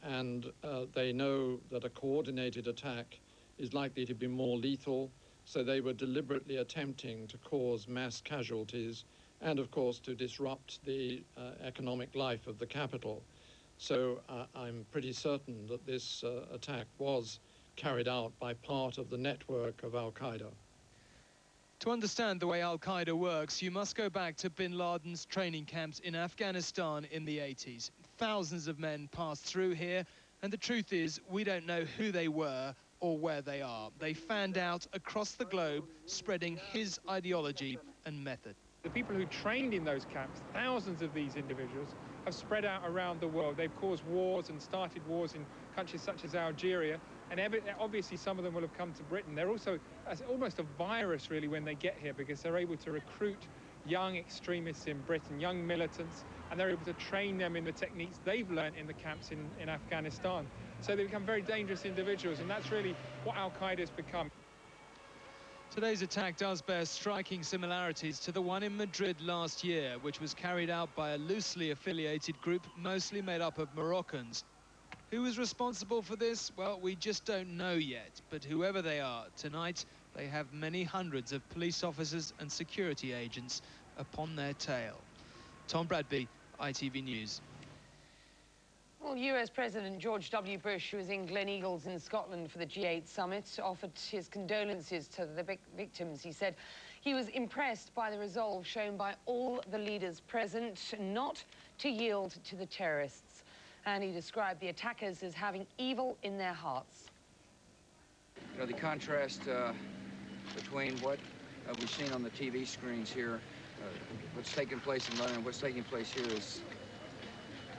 and they know that a coordinated attack is likely to be more lethal, so they were deliberately attempting to cause mass casualties and, of course, to disrupt the economic life of the capital. So I'm pretty certain that this attack was carried out by part of the network of Al-Qaeda. To understand the way Al-Qaeda works, you must go back to bin Laden's training camps in Afghanistan in the 80s. Thousands of men passed through here, and the truth is, we don't know who they were or where they are. They fanned out across the globe, spreading his ideology and method. The people who trained in those camps, thousands of these individuals, have spread out around the world. They've caused wars and started wars in countries such as Algeria. And obviously some of them will have come to Britain. They're also almost a virus, really, when they get here, because they're able to recruit young extremists in Britain, young militants, and they're able to train them in the techniques they've learned in the camps in Afghanistan. So they become very dangerous individuals, and that's really what Al-Qaeda has become. Today's attack does bear striking similarities to the one in Madrid last year, which was carried out by a loosely affiliated group mostly made up of Moroccans. Who is responsible for this? Well, we just don't know yet. But whoever they are, tonight they have many hundreds of police officers and security agents upon their tail. Tom Bradby, ITV News. Well, US President George W. Bush, who was in Gleneagles in Scotland for the G8 summit, offered his condolences to the victims. He said he was impressed by the resolve shown by all the leaders present not to yield to the terrorists. And he described the attackers as having evil in their hearts. You know, the contrast between what we've seen on the TV screens here, what's taking place in London, what's taking place here is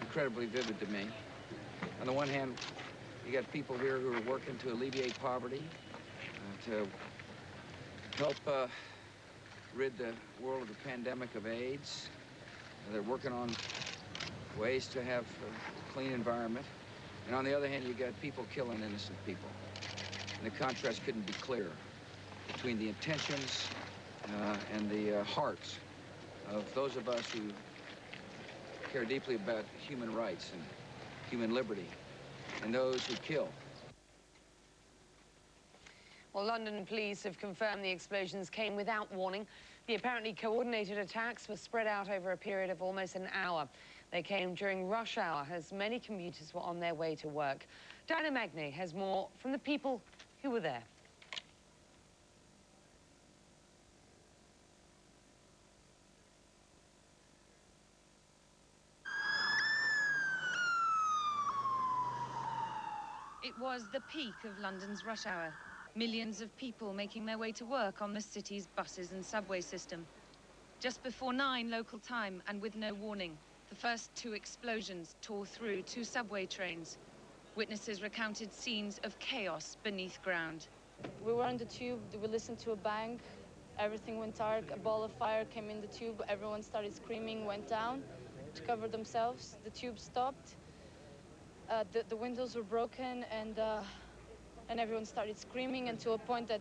incredibly vivid to me. On the one hand, you got people here who are working to alleviate poverty, to help rid the world of the pandemic of AIDS. They're working on ways to have a clean environment. And on the other hand, you got people killing innocent people. And the contrast couldn't be clearer between the intentions and the hearts of those of us who care deeply about human rights and human liberty, and those who kill. Well, London police have confirmed the explosions came without warning. The apparently coordinated attacks were spread out over a period of almost an hour. They came during rush hour as many commuters were on their way to work. Diana Magnay has more from the people who were there. It was the peak of London's rush hour. Millions of people making their way to work on the city's buses and subway system. Just before 9 local time, and with no warning, the first 2 explosions tore through 2 subway trains. Witnesses recounted scenes of chaos beneath ground. We were on the tube, we listened to a bang, everything went dark, a ball of fire came in the tube, everyone started screaming, went down to cover themselves, the tube stopped, the windows were broken, and everyone started screaming, and to a point that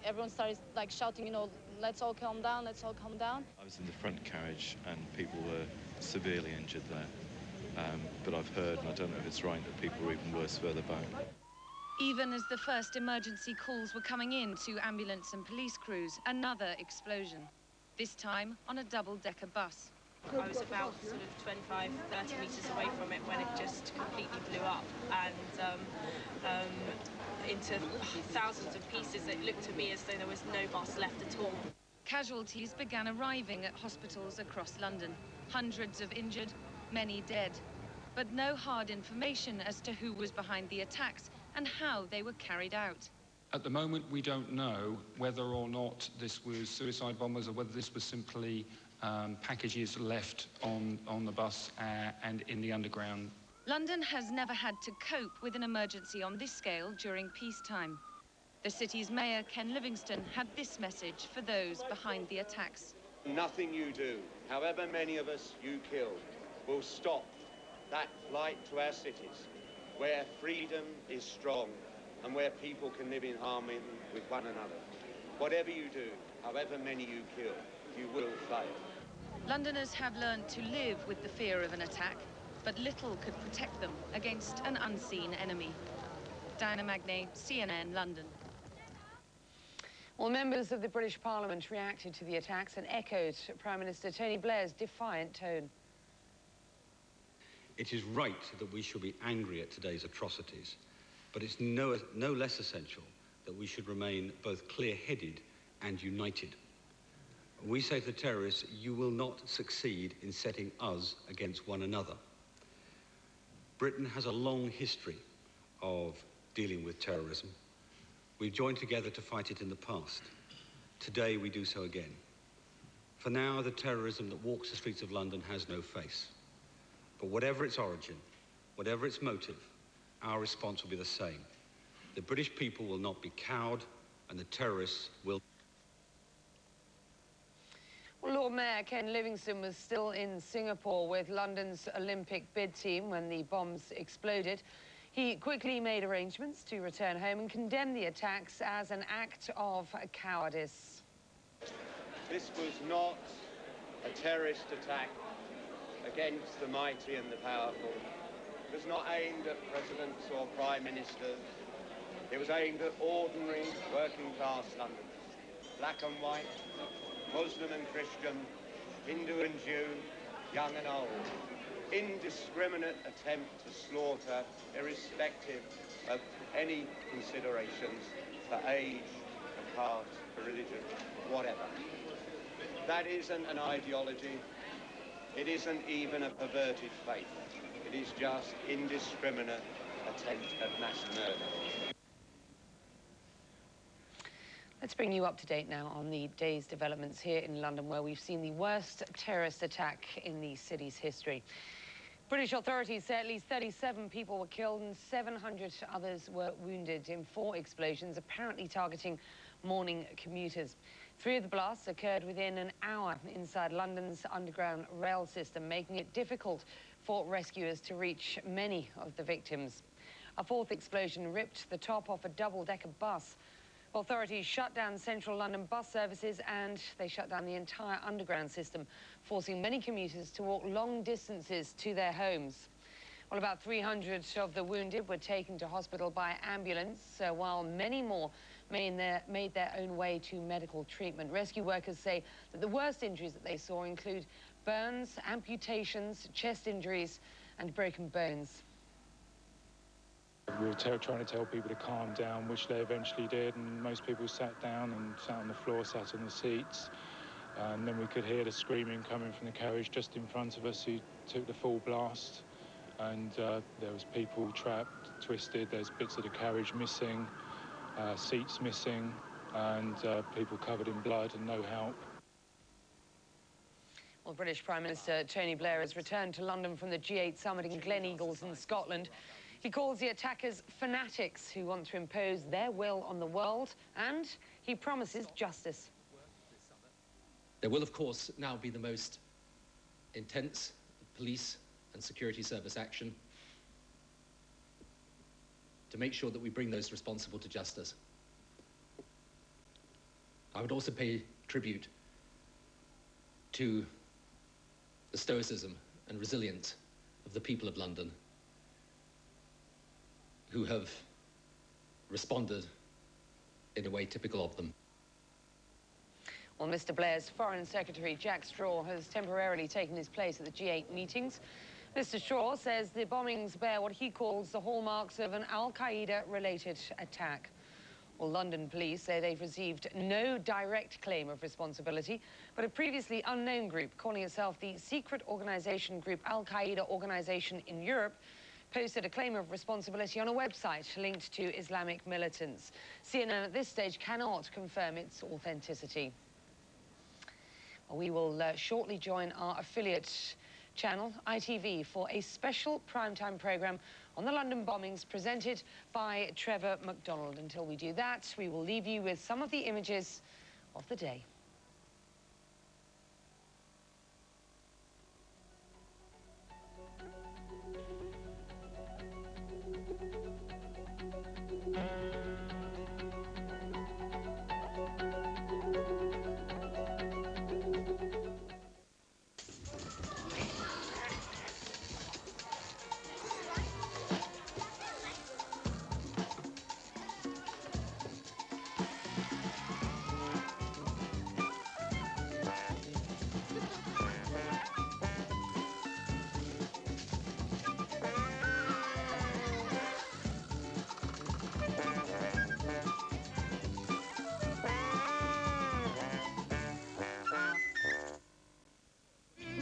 everyone started like shouting, you know, let's all calm down, let's all calm down. I was in the front carriage and people were severely injured there, but I've heard, and I don't know if it's right, that people were even worse further back. Even as the first emergency calls were coming in to ambulance and police crews, another explosion. This time on a double-decker bus. I was about sort of 25, 30 metres away from it when it just completely blew up and into thousands of pieces. It looked to me as though there was no bus left at all. Casualties began arriving at hospitals across London. Hundreds of injured, many dead. But no hard information as to who was behind the attacks and how they were carried out. At the moment, we don't know whether or not this was suicide bombers or whether this was simply packages left on the bus and in the underground. London has never had to cope with an emergency on this scale during peacetime. The city's mayor, Ken Livingstone, had this message for those behind the attacks. Nothing you do, however many of us you kill, will stop that flight to our cities, where freedom is strong and where people can live in harmony with one another. Whatever you do, however many you kill, you will fail. Londoners have learned to live with the fear of an attack, but little could protect them against an unseen enemy. Diana Magnay, CNN, London. Well, members of the British Parliament reacted to the attacks and echoed Prime Minister Tony Blair's defiant tone. It is right that we should be angry at today's atrocities, but it's no less essential that we should remain both clear-headed and united. We say to the terrorists, you will not succeed in setting us against one another. Britain has a long history of dealing with terrorism. We've joined together to fight it in the past. Today we do so again. For now, the terrorism that walks the streets of London has no face. But whatever its origin, whatever its motive, our response will be the same. The British people will not be cowed, and the terrorists will... Well, Lord Mayor Ken Livingstone was still in Singapore with London's Olympic bid team when the bombs exploded. He quickly made arrangements to return home and condemned the attacks as an act of cowardice. This was not a terrorist attack against the mighty and the powerful. It was not aimed at presidents or prime ministers. It was aimed at ordinary working-class Londoners, black and white, Muslim and Christian, Hindu and Jew, young and old. Indiscriminate attempt to slaughter, irrespective of any considerations for age, for caste, for religion, whatever. That isn't an ideology. It isn't even a perverted faith. It is just indiscriminate attempt at mass murder. Let's bring you up to date now on the day's developments here in London, where we've seen the worst terrorist attack in the city's history. British authorities say at least 37 people were killed and 700 others were wounded in 4 explosions, apparently targeting morning commuters. 3 of the blasts occurred within an hour inside London's underground rail system, making it difficult for rescuers to reach many of the victims. A 4th explosion ripped the top off a double-decker bus. Authorities shut down central London bus services and they shut down the entire underground system, forcing many commuters to walk long distances to their homes. Well, about 300 of the wounded were taken to hospital by ambulance, while many more made their own way to medical treatment. Rescue workers say that the worst injuries that they saw include burns, amputations, chest injuries, and broken bones. We were trying to tell people to calm down, which they eventually did, and most people sat down and sat on the floor, sat on the seats. And then we could hear the screaming coming from the carriage just in front of us, who took the full blast. and there was people trapped, twisted, there's bits of the carriage missing, seats missing, and people covered in blood and no help. Well, British Prime Minister Tony Blair has returned to London from the G8 summit in Gleneagles in Scotland. He calls the attackers fanatics who want to impose their will on the world, and he promises justice. There will, of course, now be the most intense police and security service action to make sure that we bring those responsible to justice. I would also pay tribute to the stoicism and resilience of the people of London who have responded in a way typical of them. Well, Mr. Blair's Foreign Secretary Jack Straw has temporarily taken his place at the G8 meetings. Mr. Straw says the bombings bear what he calls the hallmarks of an al-Qaeda-related attack. Well, London police say they've received no direct claim of responsibility, but a previously unknown group calling itself the secret organization group Al-Qaeda Organization in Europe posted a claim of responsibility on a website linked to Islamic militants. CNN at this stage cannot confirm its authenticity. We will shortly join our affiliate channel, ITV, for a special primetime programme on the London bombings presented by Trevor McDonald. Until we do that, we will leave you with some of the images of the day.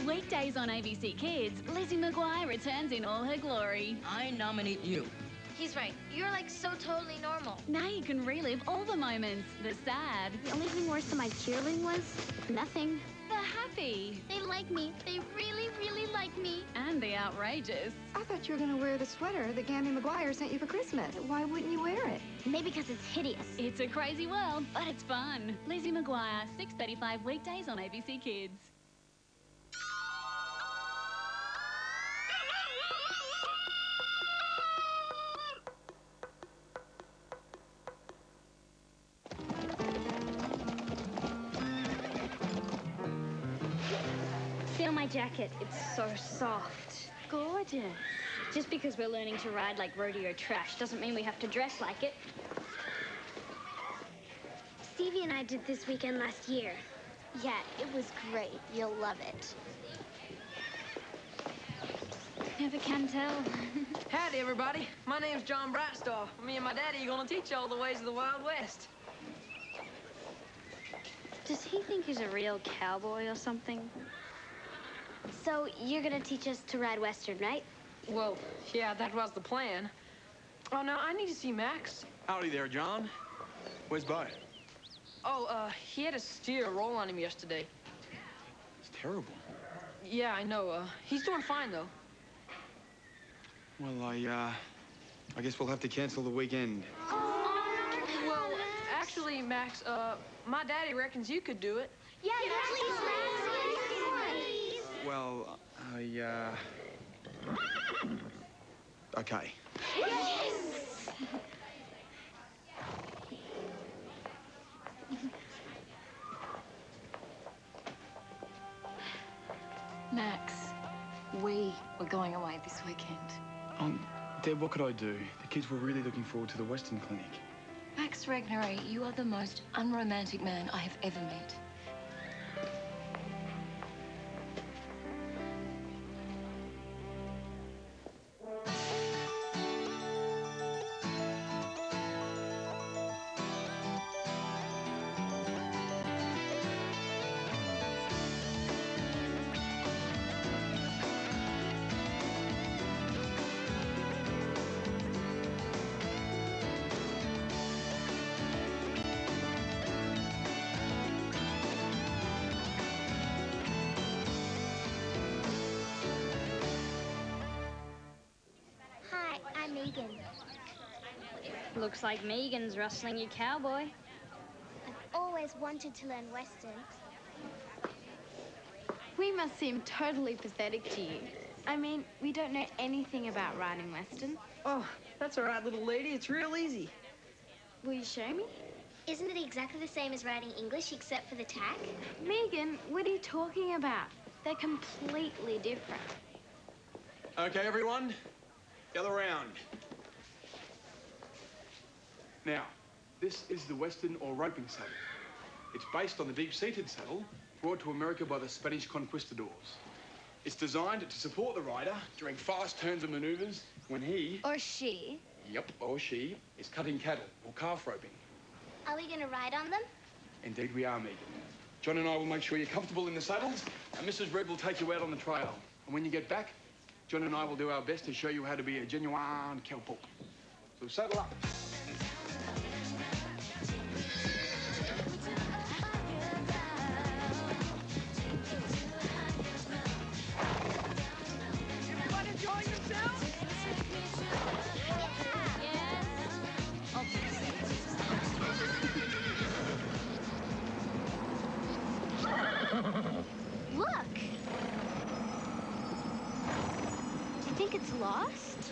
Weekdays on ABC Kids, Lizzie McGuire returns in all her glory. I nominate you. He's right. You're like so totally normal. Now you can relive all the moments, the sad, The only thing worse than my cheerleading was nothing. the happy, They like me. They really, really like me. and the outrageous. I thought you were going to wear the sweater that Gammy McGuire sent you for Christmas. Why wouldn't you wear it? Maybe because it's hideous. It's a crazy world, but it's fun. Lizzie McGuire, 6:35 weekdays on ABC Kids. Feel my jacket. It's so soft. Gorgeous. Just because we're learning to ride like rodeo trash doesn't mean we have to dress like it. Stevie and I did this weekend last year. Yeah, it was great. You'll love it. Never can tell. Howdy, everybody. My name's John Brightstar. Me and my daddy are gonna teach you all the ways of the Wild West. Does he think he's a real cowboy or something? So you're gonna teach us to ride Western, right? Well, yeah, that was the plan. Oh, now I need to see Max. Howdy there, John. Where's Bud? Oh, he had a steer roll on him yesterday. It's terrible. Yeah, I know. He's doing fine, though. Well, I guess we'll have to cancel the weekend. Well, actually, Max, my daddy reckons you could do it. Yeah, please, Max. Well, okay. Yes! Max, we were going away this weekend. Deb, what could I do? The kids were really looking forward to the Western Clinic. Max Regnery, you are the most unromantic man I have ever met. Megan. Looks like Megan's rustling your cowboy. I've always wanted to learn Western. We must seem totally pathetic to you. I mean, we don't know anything about riding Western. Oh, that's all right, little lady. It's real easy. Will you show me? Isn't it exactly the same as riding English except for the tack? Megan, what are you talking about? They're completely different. Okay, everyone, gather round. Now, this is the Western or roping saddle. It's based on the deep-seated saddle brought to America by the Spanish conquistadors. It's designed to support the rider during fast turns and maneuvers when he... Or she. Yep, or she is cutting cattle or calf roping. Are we going to ride on them? Indeed we are, Megan. John and I will make sure you're comfortable in the saddles, and Mrs. Red will take you out on the trail. And when you get back, John and I will do our best to show you how to be a genuine cowpoke. So saddle up. Everyone enjoying themselves? Look! Do you think it's lost?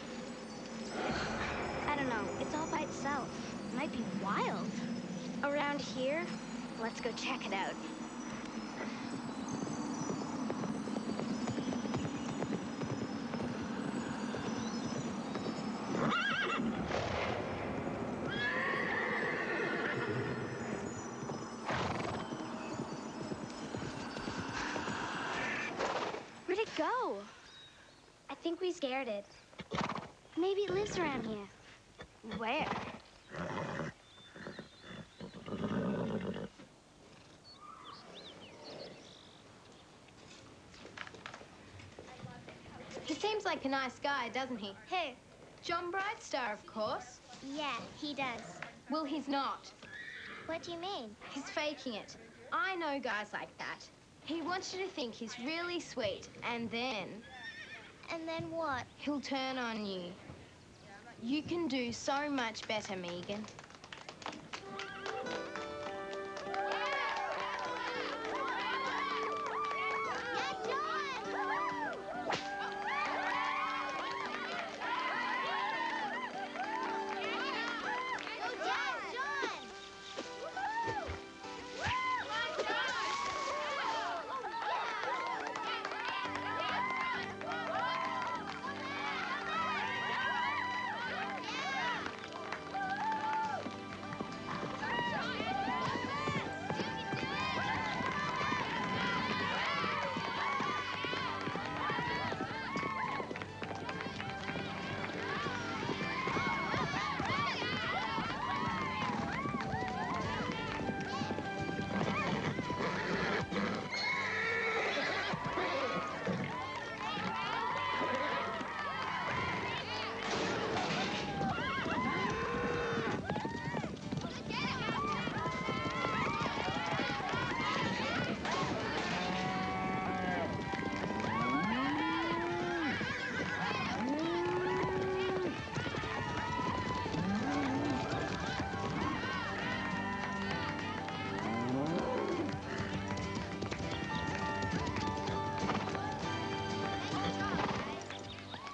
I don't know. It's all by itself. It might be wild. Around here? Let's go check it out. Where'd it go? I think we scared it. Maybe it lives around here. Where? He seems like a nice guy, doesn't he? Who? John Brightstar, of course. Yeah, he does. Well, he's not. What do you mean? He's faking it. I know guys like that. He wants you to think he's really sweet, and then... And then what? He'll turn on you. You can do so much better, Megan.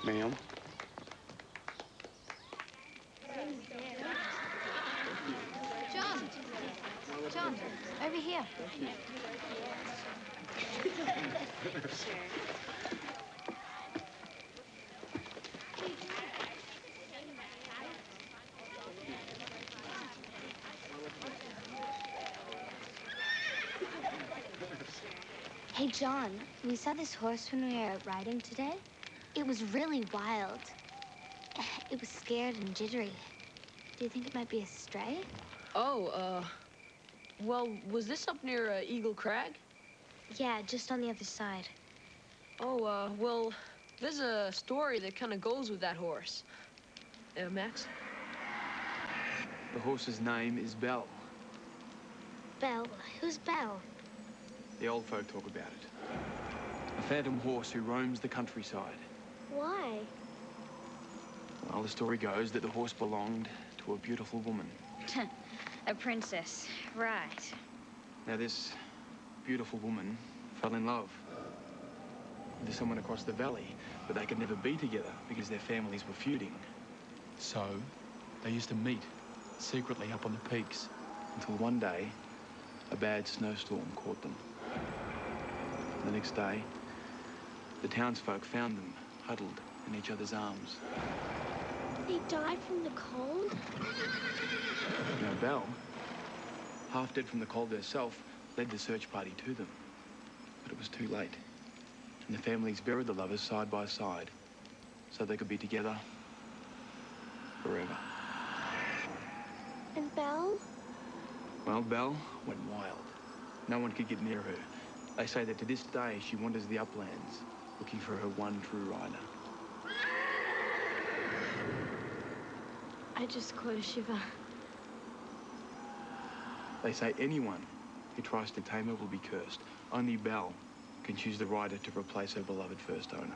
Ma'am? John, over here. Hey, John, we saw this horse when we were out riding today. It was really wild. It was scared and jittery. Do you think it might be a stray? Oh, well, was this up near Eagle Crag? Yeah, just on the other side. Oh, well, there's a story that kind of goes with that horse. Max? The horse's name is Belle. Belle? Who's Belle? The old folk talk about it. A phantom horse who roams the countryside. Why? Well, the story goes that the horse belonged to a beautiful woman. A princess, right. Now, this beautiful woman fell in love with someone across the valley, but they could never be together because their families were feuding. So, they used to meet secretly up on the peaks until one day, a bad snowstorm caught them. The next day, the townsfolk found them huddled in each other's arms. They died from the cold? Now, Belle, half dead from the cold herself, led the search party to them. But it was too late. And the families buried the lovers side by side so they could be together forever. And Belle? Well, Belle went wild. No one could get near her. They say that to this day she wanders the uplands looking for her one true rider. I just caught a shiver. They say anyone who tries to tame her will be cursed. Only Belle can choose the rider to replace her beloved first owner.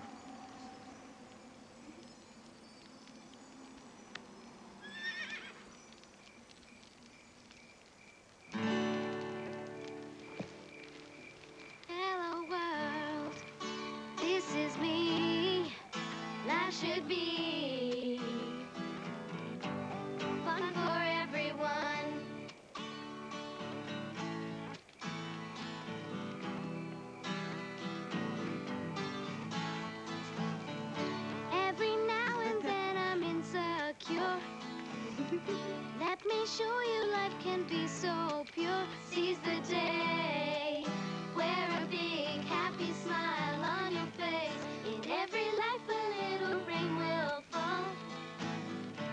Hello world, this is me. Life should be fun for everyone. Every now and then I'm insecure. Let me show you life can be so pure. Seize the day. Wear a big happy smile on your face. In every life a little rain will fall.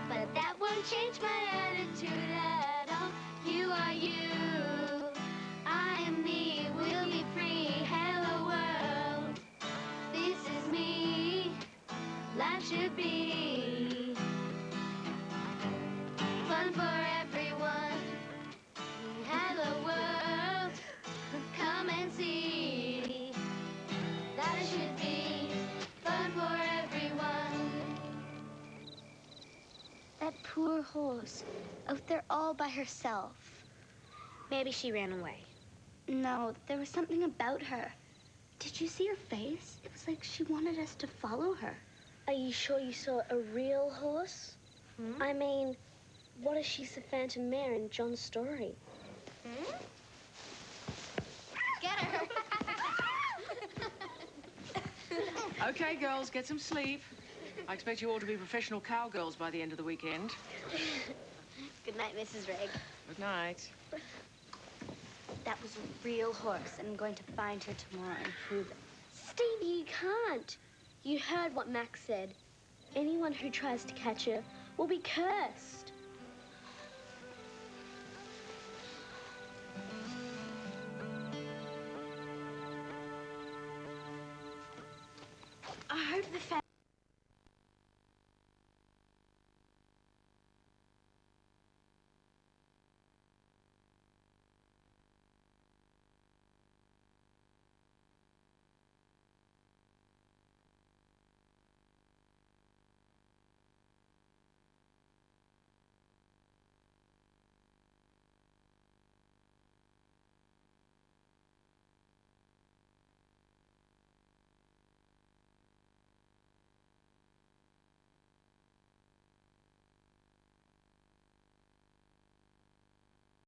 But that won't change my attitude at all. You are you. I am me. We'll be free. Hello world. This is me. Life should be fun for everyone. Hello world, come and see. Life should be fun for everyone. That poor horse, out there all by herself. Maybe she ran away. No, there was something about her. Did you see her face? It was like she wanted us to follow her. Are you sure you saw a real horse? I mean, what if she's the Phantom Mare in John's story? Get her! Okay, girls, get some sleep. I expect you all to be professional cowgirls by the end of the weekend. Good night, Mrs. Rigg. Good night. That was a real horse, and I'm going to find her tomorrow and prove it. Stevie, you can't. You heard what Max said. Anyone who tries to catch her will be cursed.